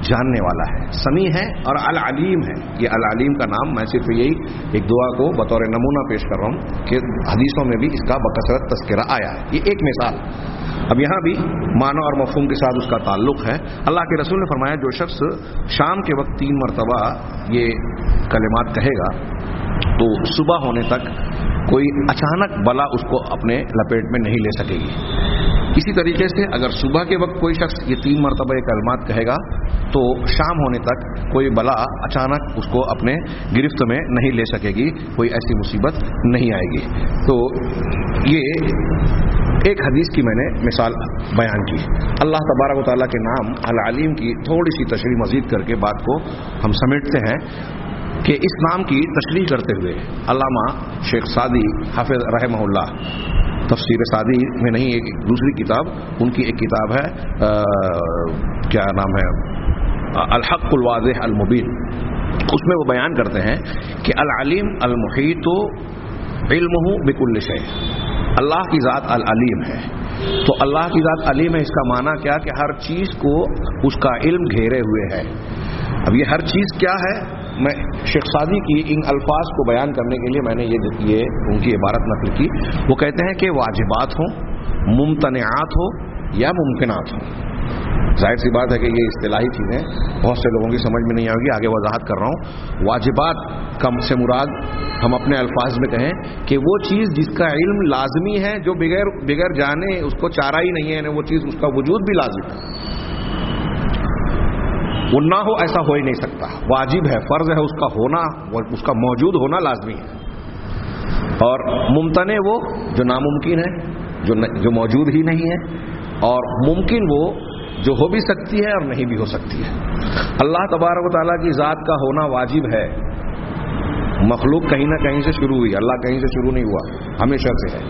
جاننے والا ہے، سمیع ہے اور العلیم ہے۔ یہ العلیم کا نام میں صرف یہی ایک دعا کو بطور نمونہ پیش کر رہا ہوں کہ حدیثوں میں بھی اس کا بکثرت تذکرہ آیا ہے۔ یہ ایک مثال۔ اب یہاں بھی معنی اور مفہوم کے ساتھ اس کا تعلق ہے۔ اللہ کے رسول نے فرمایا جو شخص شام کے وقت 3 مرتبہ یہ کلمات کہے گا تو صبح ہونے تک کوئی اچانک بلا اس کو اپنے لپیٹ میں نہیں لے سکے گی۔ اسی طریقے سے اگر صبح کے وقت کوئی شخص یہ 3 مرتبہ یہ کلمات کہے گا تو شام ہونے تک کوئی بلا اچانک اس کو اپنے گرفت میں نہیں لے سکے گی، کوئی ایسی مصیبت نہیں آئے گی۔ تو یہ ایک حدیث کی میں نے مثال بیان کی۔ اللہ تبارک و تعالیٰ کے نام العلیم کی تھوڑی سی تشریح مزید کر کے بات کو ہم سمیٹتے ہیں کہ اس نام کی تشریح کرتے ہوئے علامہ شیخ سعدی حافظ رحمہ اللہ تفسیر سعدی میں نہیں، ایک دوسری کتاب ان کی ایک کتاب ہے کیا نام ہے الحق الواضح المبین، اس میں وہ بیان کرتے ہیں کہ العلیم المحیط علمہ بکل شیء، اللہ کی ذات العلیم ہے۔ تو اللہ کی ذات علیم ہے، اس کا معنی کیا کہ ہر چیز کو اس کا علم گھیرے ہوئے ہے۔ اب یہ ہر چیز کیا ہے، میں شیخ سعدی کی ان الفاظ کو بیان کرنے کے لیے میں نے یہ ان کی عبارت نقل کی۔ وہ کہتے ہیں کہ واجبات ہوں، ممتنعات ہو یا ممکنات ہوں۔ ظاہر سی بات ہے کہ یہ اصطلاحی چیزیں بہت سے لوگوں کی سمجھ میں نہیں آئے گی، آگے وضاحت کر رہا ہوں۔ واجبات کم سے مراد ہم اپنے الفاظ میں کہیں کہ وہ چیز جس کا علم لازمی ہے، جو بغیر جانے اس کو چارہ ہی نہیں ہے، یعنی وہ چیز اس کا وجود بھی لازم ہے، وہ نہ ہو ایسا ہو ہی نہیں سکتا، واجب ہے، فرض ہے اس کا ہونا، اس کا موجود ہونا لازمی ہے۔ اور ممتنع وہ جو ناممکن ہے، جو موجود ہی نہیں ہے، اور ممکن وہ جو ہو بھی سکتی ہے اور نہیں بھی ہو سکتی ہے۔ اللہ تبارک و تعالیٰ کی ذات کا ہونا واجب ہے۔ مخلوق کہیں نہ کہیں سے شروع ہوئی، اللہ کہیں سے شروع نہیں ہوا، ہمیشہ سے ہے۔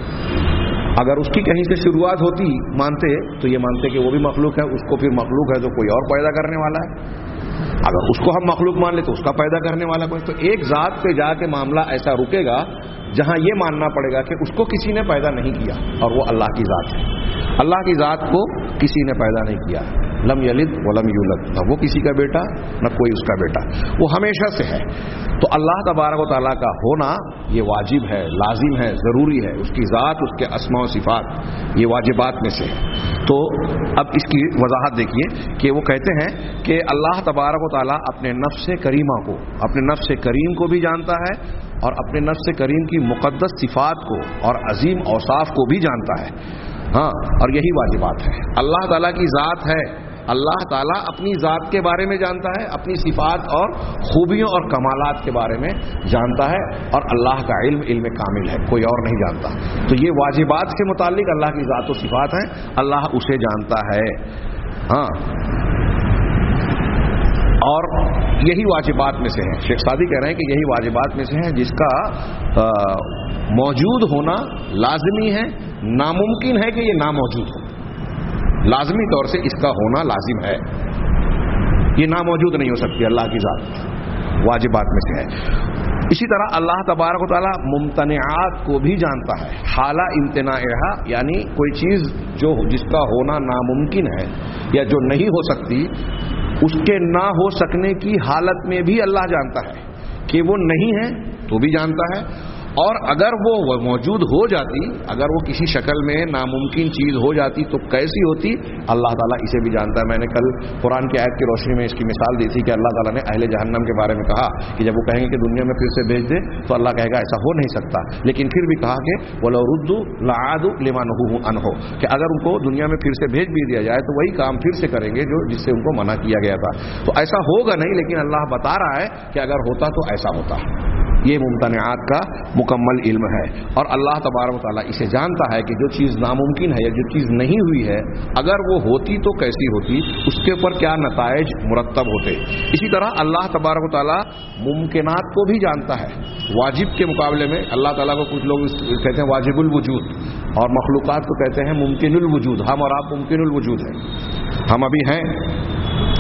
اگر اس کی کہیں سے شروعات ہوتی مانتے تو یہ مانتے کہ وہ بھی مخلوق ہے، اس کو پھر مخلوق ہے تو کوئی اور پیدا کرنے والا ہے۔ اگر اس کو ہم مخلوق مان لیں تو اس کا پیدا کرنے والا کوئی، تو ایک ذات پہ جا کے معاملہ ایسا رکے گا جہاں یہ ماننا پڑے گا کہ اس کو کسی نے پیدا نہیں کیا، اور وہ اللہ کی ذات ہے۔ اللہ کی ذات کو کسی نے پیدا نہیں کیا، لم یلد ولم یولد، نہ وہ کسی کا بیٹا نہ کوئی اس کا بیٹا، وہ ہمیشہ سے ہے۔ تو اللہ تبارک و تعالیٰ کا ہونا یہ واجب ہے، لازم ہے، ضروری ہے، اس کی ذات، اس کے اسماء و صفات یہ واجبات میں سے ہے۔ تو اب اس کی وضاحت دیکھیے کہ وہ کہتے ہیں کہ اللہ تبارک و تعالیٰ اپنے نفس کریمہ کو، اپنے نفس کریم کو بھی جانتا ہے، اور اپنے نفس کریم کی مقدس صفات کو اور عظیم اوصاف کو بھی جانتا ہے۔ ہاں، اور یہی واجبات ہے۔ اللہ تعالیٰ کی ذات ہے، اللہ تعالیٰ اپنی ذات کے بارے میں جانتا ہے، اپنی صفات اور خوبیوں اور کمالات کے بارے میں جانتا ہے، اور اللہ کا علم کامل ہے، کوئی اور نہیں جانتا۔ تو یہ واجبات سے متعلق اللہ کی ذات و صفات ہیں، اللہ اسے جانتا ہے۔ ہاں، اور یہی واجبات میں سے ہیں، شیخ سعدی کہہ رہے ہیں کہ یہی واجبات میں سے ہیں جس کا موجود ہونا لازمی ہے، ناممکن ہے کہ یہ ناموجود ہو۔ لازمی طور سے اس کا ہونا لازم ہے، یہ ناموجود نہیں ہو سکتی، اللہ کی ذات واجبات میں سے ہے۔ اسی طرح اللہ تبارک و تعالیٰ ممتنعات کو بھی جانتا ہے، حالہ امتناعہا، یعنی کوئی چیز جس کا ہونا ناممکن ہے یا جو نہیں ہو سکتی، اس کے نہ ہو سکنے کی حالت میں بھی اللہ جانتا ہے کہ وہ نہیں ہے تو بھی جانتا ہے، اور اگر وہ موجود ہو جاتی، اگر وہ کسی شکل میں ناممکن چیز ہو جاتی تو کیسی ہوتی، اللہ تعالیٰ اسے بھی جانتا ہے۔ میں نے کل قرآن کی آیت کی روشنی میں اس کی مثال دی تھی کہ اللہ تعالیٰ نے اہل جہنم کے بارے میں کہا کہ جب وہ کہیں گے کہ دنیا میں پھر سے بھیج دے تو اللہ کہے گا ایسا ہو نہیں سکتا، لیکن پھر بھی کہا کہ وَلَوْ رُدُّوا لَعَادُوا لِمَا نُهُوا عَنْهُ، کہ اگر ان کو دنیا میں پھر سے بھیج بھی دیا جائے تو وہی کام پھر سے کریں گے جس سے ان کو منع کیا گیا تھا۔ تو ایسا ہوگا نہیں، لیکن اللہ بتا رہا ہے کہ اگر ہوتا تو ایسا ہوتا۔ یہ ممتنعات کا مکمل علم ہے، اور اللہ تبارک و تعالیٰ اسے جانتا ہے کہ جو چیز ناممکن ہے یا جو چیز نہیں ہوئی ہے، اگر وہ ہوتی تو کیسی ہوتی، اس کے اوپر کیا نتائج مرتب ہوتے۔ اسی طرح اللہ تبارک و تعالیٰ ممکنات کو بھی جانتا ہے۔ واجب کے مقابلے میں اللہ تعالیٰ کو کچھ لوگ کہتے ہیں واجب الوجود، اور مخلوقات کو کہتے ہیں ممکن الوجود۔ ہم اور آپ ممکن الوجود ہیں، ہم ابھی ہیں،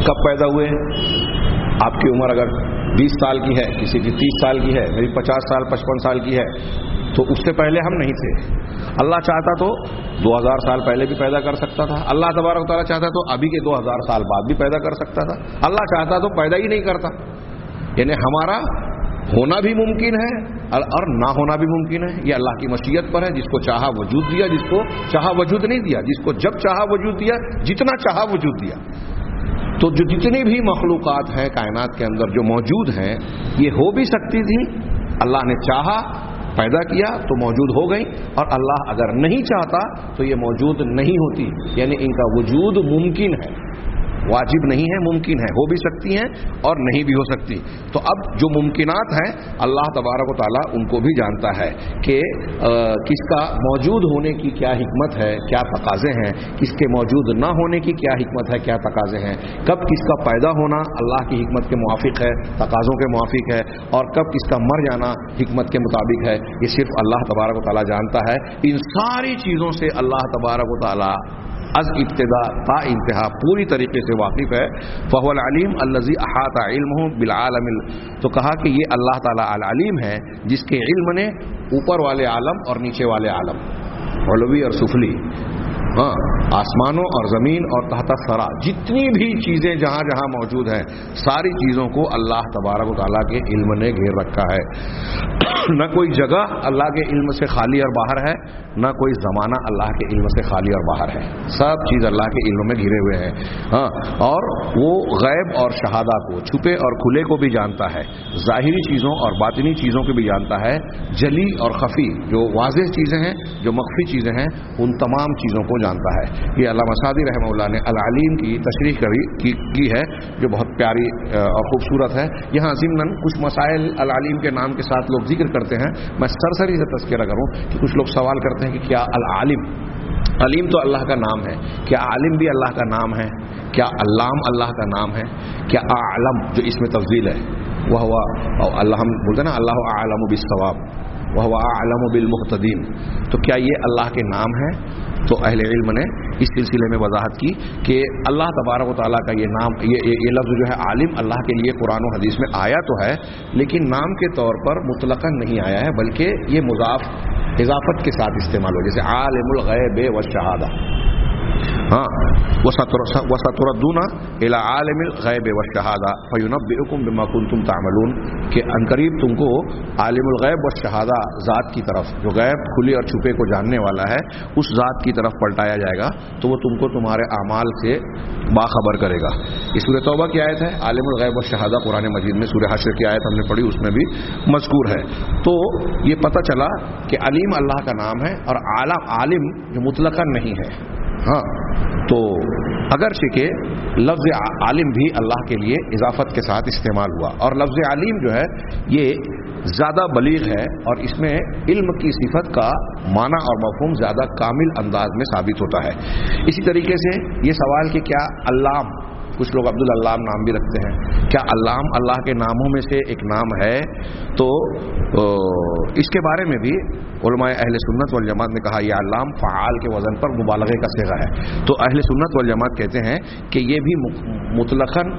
کب پیدا ہوئے؟ آپ کی عمر اگر 20 سال کی ہے، کسی کی 30 سال کی ہے، میری 50 سال 55 سال کی ہے، تو اس سے پہلے ہم نہیں تھے. اللہ چاہتا تو 2000 سال پہلے بھی پیدا کر سکتا تھا. اللہ تبارک و تعالیٰ چاہتا تو ابھی کے 2000 سال بعد بھی پیدا کر سکتا تھا. اللہ چاہتا تو پیدا ہی نہیں کرتا. یعنی ہمارا ہونا بھی ممکن ہے اور نہ ہونا بھی ممکن ہے. یہ اللہ کی مشیت پر ہے. جس کو چاہا وجود دیا, جس کو چاہا وجود نہیں دیا. جس کو جب چاہا وجود دیا, جتنا چاہا وجود دیا. تو جو جتنی بھی مخلوقات ہیں کائنات کے اندر جو موجود ہیں, یہ ہو بھی سکتی تھی. اللہ نے چاہا پیدا کیا تو موجود ہو گئی, اور اللہ اگر نہیں چاہتا تو یہ موجود نہیں ہوتی. یعنی ان کا وجود ممکن ہے, واجب نہیں ہے, ممکن ہے. ہو بھی سکتی ہیں اور نہیں بھی ہو سکتی. تو اب جو ممکنات ہیں اللہ تبارک و تعالیٰ ان کو بھی جانتا ہے کہ کس کا موجود ہونے کی کیا حکمت ہے, کیا تقاضے ہیں, کس کے موجود نہ ہونے کی کیا حکمت ہے, کیا تقاضے ہیں, کب کس کا پیدا ہونا اللہ کی حکمت کے موافق ہے, تقاضوں کے موافق ہے, اور کب کس کا مر جانا حکمت کے مطابق ہے. یہ صرف اللہ تبارک و تعالیٰ جانتا ہے. ان ساری چیزوں سے اللہ تبارک و تعالیٰ از ابتدا تا انتہا پوری طریقے سے واقف ہے. فهو العلیم الذی احاط علمہ بالعالم. تو کہا کہ یہ اللہ تعالیٰ العلیم ہے جس کے علم نے اوپر والے عالم اور نیچے والے عالم, علوی اور سفلی, آسمانوں اور زمین اور تحت الثری, جتنی بھی چیزیں جہاں جہاں موجود ہیں ساری چیزوں کو اللہ تبارک و تعالیٰ کے علم نے گھیر رکھا ہے. نہ کوئی جگہ اللہ کے علم سے خالی اور باہر ہے, نہ کوئی زمانہ اللہ کے علم سے خالی اور باہر ہے. سب چیز اللہ کے علم میں گھرے ہوئے ہیں. اور وہ غیب اور شہادہ کو, چھپے اور کھلے کو بھی جانتا ہے, ظاہری چیزوں اور باطنی چیزوں کو بھی جانتا ہے, جلی اور خفی جو واضح چیزیں ہیں, جو مخفی چیزیں ہیں, ان تمام چیزوں کو جانتا ہے. یہ علامہ سعدی رحمہ اللہ نے العلیم کی تشریح کی ہے جو بہت پیاری اور خوبصورت ہے. یہاں ضمناً کچھ مسائل العلیم کے نام کے ساتھ لوگ ذکر کرتے ہیں. میں سرسری سے تذکرہ کروں کہ کچھ لوگ سوال کرتے ہیں کہ کیا العالم, علیم تو اللہ کا نام ہے, کیا عالم بھی اللہ کا نام ہے, کیا علام اللہ کا نام ہے, کیا اعلم جو اس میں تفضیل ہے وہ ہوا اللہ, ہم بولتے ہیں نا اللہ اعلم بالصواب وهو اعلم بالمهتدین, تو کیا یہ اللہ کے نام ہے؟ تو اہل علم نے اس سلسلے میں وضاحت کی کہ اللہ تبارک و تعالیٰ کا یہ نام, یہ لفظ جو ہے عالم, اللہ کے لیے قرآن و حدیث میں آیا تو ہے لیکن نام کے طور پر مطلقاً نہیں آیا ہے, بلکہ یہ مضاف اضافت کے ساتھ استعمال ہو, جیسے عالم الغیب والشہادہ, وَسَتُرَدُّونَ إِلَىٰ عَالِمِ الْغَيْبِ وَالشَّهَادَةِ فَيُنَبِّئُكُم بِمَا كُنتُمْ تَعْمَلُونَ, کہ عنقریب تم کو عالم الغیب والشہادہ ذات کی طرف, جو غیب کھلی اور چھپے کو جاننے والا ہے, اس ذات کی طرف پلٹایا جائے گا تو وہ تم کو تمہارے اعمال سے باخبر کرے گا. یہ سورہ توبہ کی آیت ہے. عالم الغیب والشہادہ قرآن مجید میں سورہ حشر کی آیت ہم نے پڑھی, اس میں بھی مذکور ہے. تو یہ پتہ چلا کہ علیم اللہ کا نام ہے اور عالم جو مطلقاً نہیں ہے. تو اگرچہ کہ لفظ عالم بھی اللہ کے لیے اضافت کے ساتھ استعمال ہوا, اور لفظ علیم جو ہے یہ زیادہ بلیغ ہے اور اس میں علم کی صفت کا معنی اور مفہوم زیادہ کامل انداز میں ثابت ہوتا ہے. اسی طریقے سے یہ سوال کہ کیا علام, کچھ لوگ عبدالعلام نام بھی رکھتے ہیں, کیا علام اللہ کے ناموں میں سے ایک نام ہے؟ تو اس کے بارے میں بھی علماء اہل سنت والجماعت نے کہا یہ علام فعال کے وزن پر مبالغے کا صیغہ ہے. تو اہل سنت والجماعت کہتے ہیں کہ یہ بھی مطلقاً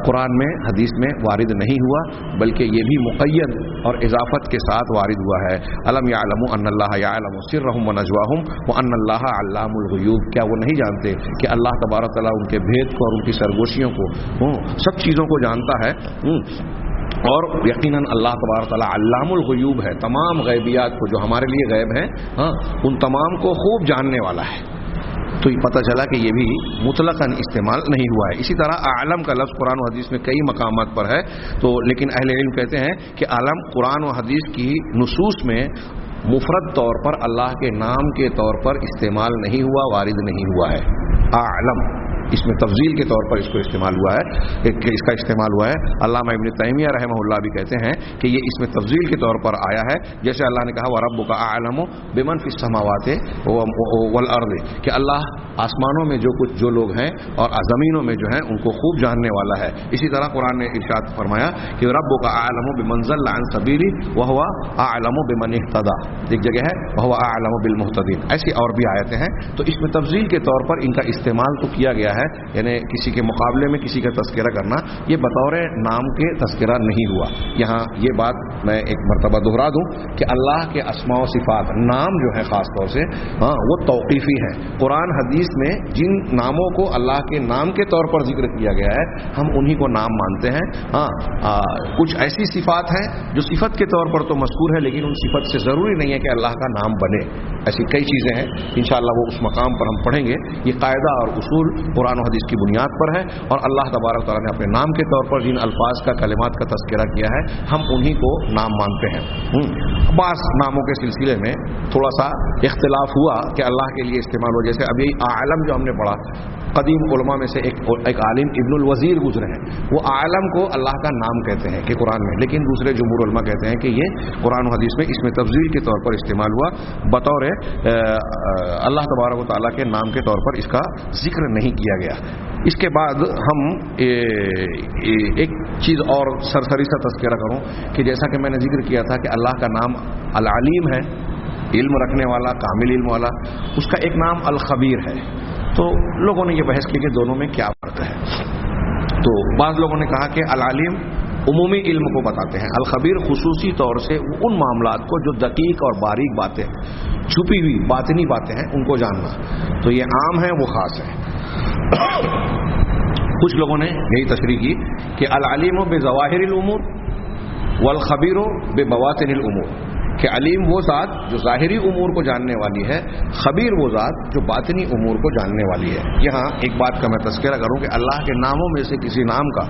قرآن میں حدیث میں وارد نہیں ہوا, بلکہ یہ بھی مقید اور اضافت کے ساتھ وارد ہوا ہے. الم یعلموا ان اللہ یعلم سرهم ونجواهم وان اللہ علام الغیوب, کیا وہ نہیں جانتے کہ اللہ تبارک تعالیٰ ان کے بھید کو اور ان کی سرگوشیوں کو, سب چیزوں کو جانتا ہے, اور یقیناً اللہ تبارک تعالیٰ علام الغیوب ہے, تمام غیبیات کو جو ہمارے لیے غیب ہیں ان تمام کو خوب جاننے والا ہے. تو یہ پتہ چلا کہ یہ بھی مطلقاً استعمال نہیں ہوا ہے. اسی طرح عالم کا لفظ قرآن و حدیث میں کئی مقامات پر ہے, تو لیکن اہل علم کہتے ہیں کہ عالم قرآن و حدیث کی نصوص میں مفرد طور پر اللہ کے نام کے طور پر استعمال نہیں ہوا, وارد نہیں ہوا ہے. عالم اس میں تفضیل کے طور پر اس کو استعمال ہوا ہے, اس کا استعمال ہوا ہے. علامہ ابن تیمیہ رحمہ اللہ بھی کہتے ہیں کہ یہ اس میں تفضیل کے طور پر آیا ہے, جیسے اللہ نے کہا وَرَبُّكَ أَعْلَمُ بِمَنْ فِي السَّمَاوَاتِ وَالْأَرْضِ, کہ اللہ آسمانوں میں جو لوگ ہیں اور زمینوں میں جو ہیں ان کو خوب جاننے والا ہے. اسی طرح قرآن نے ارشاد فرمایا کہ رَبُّكَ أَعْلَمُ بِمَنْ ضَلَّ عَنْ سَبِيلِهِ وَهُوَ أَعْلَمُ بِمَنِ اهْتَدَىٰ, ایک جگہ ہے وَهُوَ أَعْلَمُ بِالْمُهْتَدِينَ. ایسی اور بھی آیتیں ہیں. تو اس میں تفضیل کے طور پر ان کا استعمال تو کیا گیا ہے, یعنی کسی کے مقابلے میں کسی کا تذکرہ کرنا, یہ بطور نام کے تذکرہ نہیں ہوا. یہاں یہ بات میں ایک مرتبہ دہرا دوں کہ اللہ کے اسماء و صفات, نام جو ہے خاص طور سے وہ توقیفی ہے. قرآن حدیث میں جن ناموں کو اللہ کے نام کے طور پر ذکر کیا گیا ہے ہم انہی کو نام مانتے ہیں. کچھ ایسی صفات ہیں جو صفت کے طور پر تو مذکور ہے لیکن ان صفت سے ضروری نہیں ہے کہ اللہ کا نام بنے. ایسی کئی چیزیں ہیں, انشاءاللہ وہ اس مقام پر ہم پڑھیں گے. یہ قاعدہ اور اصول قرآن و حدیث کی بنیاد پر ہے, اور اللہ تبارک و تعالیٰ نے اپنے نام کے طور پر جن الفاظ کا, کلمات کا تذکرہ کیا ہے ہم انہی کو نام مانتے ہیں. بعض ناموں کے سلسلے میں تھوڑا سا اختلاف ہوا کہ اللہ کے لیے استعمال ہو. جیسے ابھی عالم جو ہم نے پڑھا, قدیم علماء میں سے ایک عالم ابن الوزیر گزرے ہیں, وہ عالم کو اللہ کا نام کہتے ہیں کہ قرآن میں, لیکن دوسرے جمہور علماء کہتے ہیں کہ یہ قرآن و حدیث میں اس میں تفضیل کے طور پر استعمال ہوا, بطور اللہ تبارک و تعالیٰ کے نام کے طور پر اس کا ذکر نہیں کیا گیا. اس کے بعد ہم ایک چیز اور سرسری سا تذکرہ کروں کہ جیسا کہ میں نے ذکر کیا تھا کہ اللہ کا نام العلیم ہے, علم رکھنے والا, کامل علم والا. اس کا ایک نام الخبیر ہے. تو لوگوں نے یہ بحث کی کہ دونوں میں کیا فرق ہے. تو بعض لوگوں نے کہا کہ العلیم عمومی علم کو بتاتے ہیں, الخبیر خصوصی طور سے ان معاملات کو جو دقیق اور باریک باتیں, چھپی ہوئی باطنی باتیں ہیں, ان کو جاننا. تو یہ عام ہے, وہ خاص ہے. کچھ لوگوں نے یہی تشریح کی کہ العلیم بظواہر الامور والخبیر ببواطن الامور, کہ علیم وہ ذات جو ظاہری امور کو جاننے والی ہے, خبیر وہ ذات جو باطنی امور کو جاننے والی ہے. یہاں ایک بات کا میں تذکرہ کروں کہ اللہ کے ناموں میں سے کسی نام کا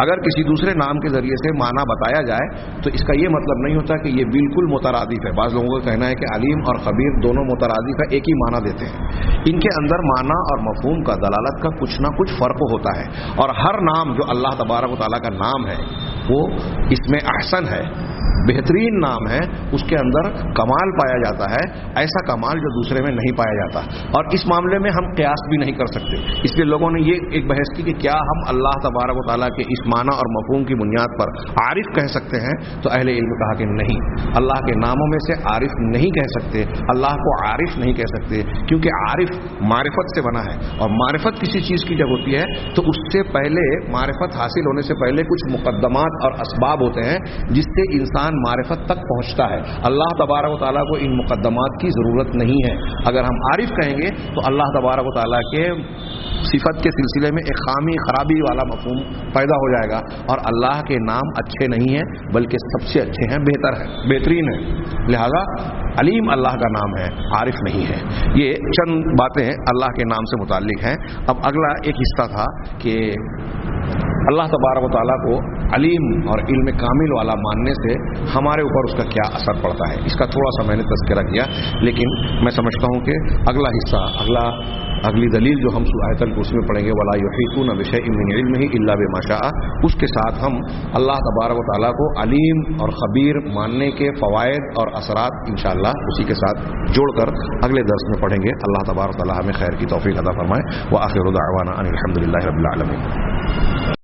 اگر کسی دوسرے نام کے ذریعے سے معنی بتایا جائے تو اس کا یہ مطلب نہیں ہوتا کہ یہ بالکل مترادف ہے. بعض لوگوں کا کہنا ہے کہ علیم اور خبیر دونوں مترادف ہے, ایک ہی معنی دیتے ہیں. ان کے اندر معنی اور مفہوم کا, دلالت کا کچھ نہ کچھ فرق ہوتا ہے, اور ہر نام جو اللہ تبارک و تعالیٰ کا نام ہے وہ اس میں احسن ہے, بہترین نام ہے, اس کے اندر کمال پایا جاتا ہے, ایسا کمال جو دوسرے میں نہیں پایا جاتا. اور اس معاملے میں ہم قیاس بھی نہیں کر سکتے. اس لیے لوگوں نے یہ ایک بحث کی کہ کیا ہم اللہ تبارک و تعالیٰ کے اس معنی اور مفہوم کی بنیاد پر عارف کہہ سکتے ہیں. تو اہل علم نے کہا کہ نہیں, اللہ کے ناموں میں سے عارف نہیں کہہ سکتے, اللہ کو عارف نہیں کہہ سکتے, کیونکہ عارف معرفت سے بنا ہے, اور معرفت کسی چیز کی جب ہوتی ہے تو اس سے پہلے, معرفت حاصل ہونے سے پہلے کچھ مقدمات اور اسباب ہوتے ہیں جس سے انسان معرفت تک پہنچتا ہے. اللہ تبارک و تعالیٰ کو ان مقدمات کی ضرورت نہیں ہے. اگر ہم عارف کہیں گے تو اللہ تبارک و تعالیٰ کے صفت کے سلسلے میں ایک خامی, خرابی والا مفہوم پیدا ہو جائے گا, اور اللہ کے نام اچھے نہیں ہیں بلکہ سب سے اچھے ہیں, بہتر ہیں, بہترین ہیں. لہذا علیم اللہ کا نام ہے, عارف نہیں ہے. یہ چند باتیں اللہ کے نام سے متعلق ہیں. اب اگلا ایک حصہ تھا کہ اللہ تبارک و تعالیٰ کو علیم اور علم کامل والا ماننے سے ہمارے اوپر اس کا کیا اثر پڑتا ہے. اس کا تھوڑا سا میں نے تذکرہ کیا, لیکن میں سمجھتا ہوں کہ اگلا حصہ, اگلی دلیل جو ہم آیت الکرسی میں پڑھیں گے, وَلَا يُحِيطُونَ بِشَيْءٍ مِّنْ عِلْمِهِ إِلَّا بِمَا شَاءَ, اس کے ساتھ ہم اللہ تبارک و تعالیٰ کو علیم اور خبیر ماننے کے فوائد اور اثرات انشاءاللہ اسی کے ساتھ جوڑ کر اگلے درس میں پڑھیں گے. اللہ تبارک و تعالیٰ ہمیں خیر کی توفیق عطا فرمائے. وآخر دعوانا ان الحمد للہ رب العالمین.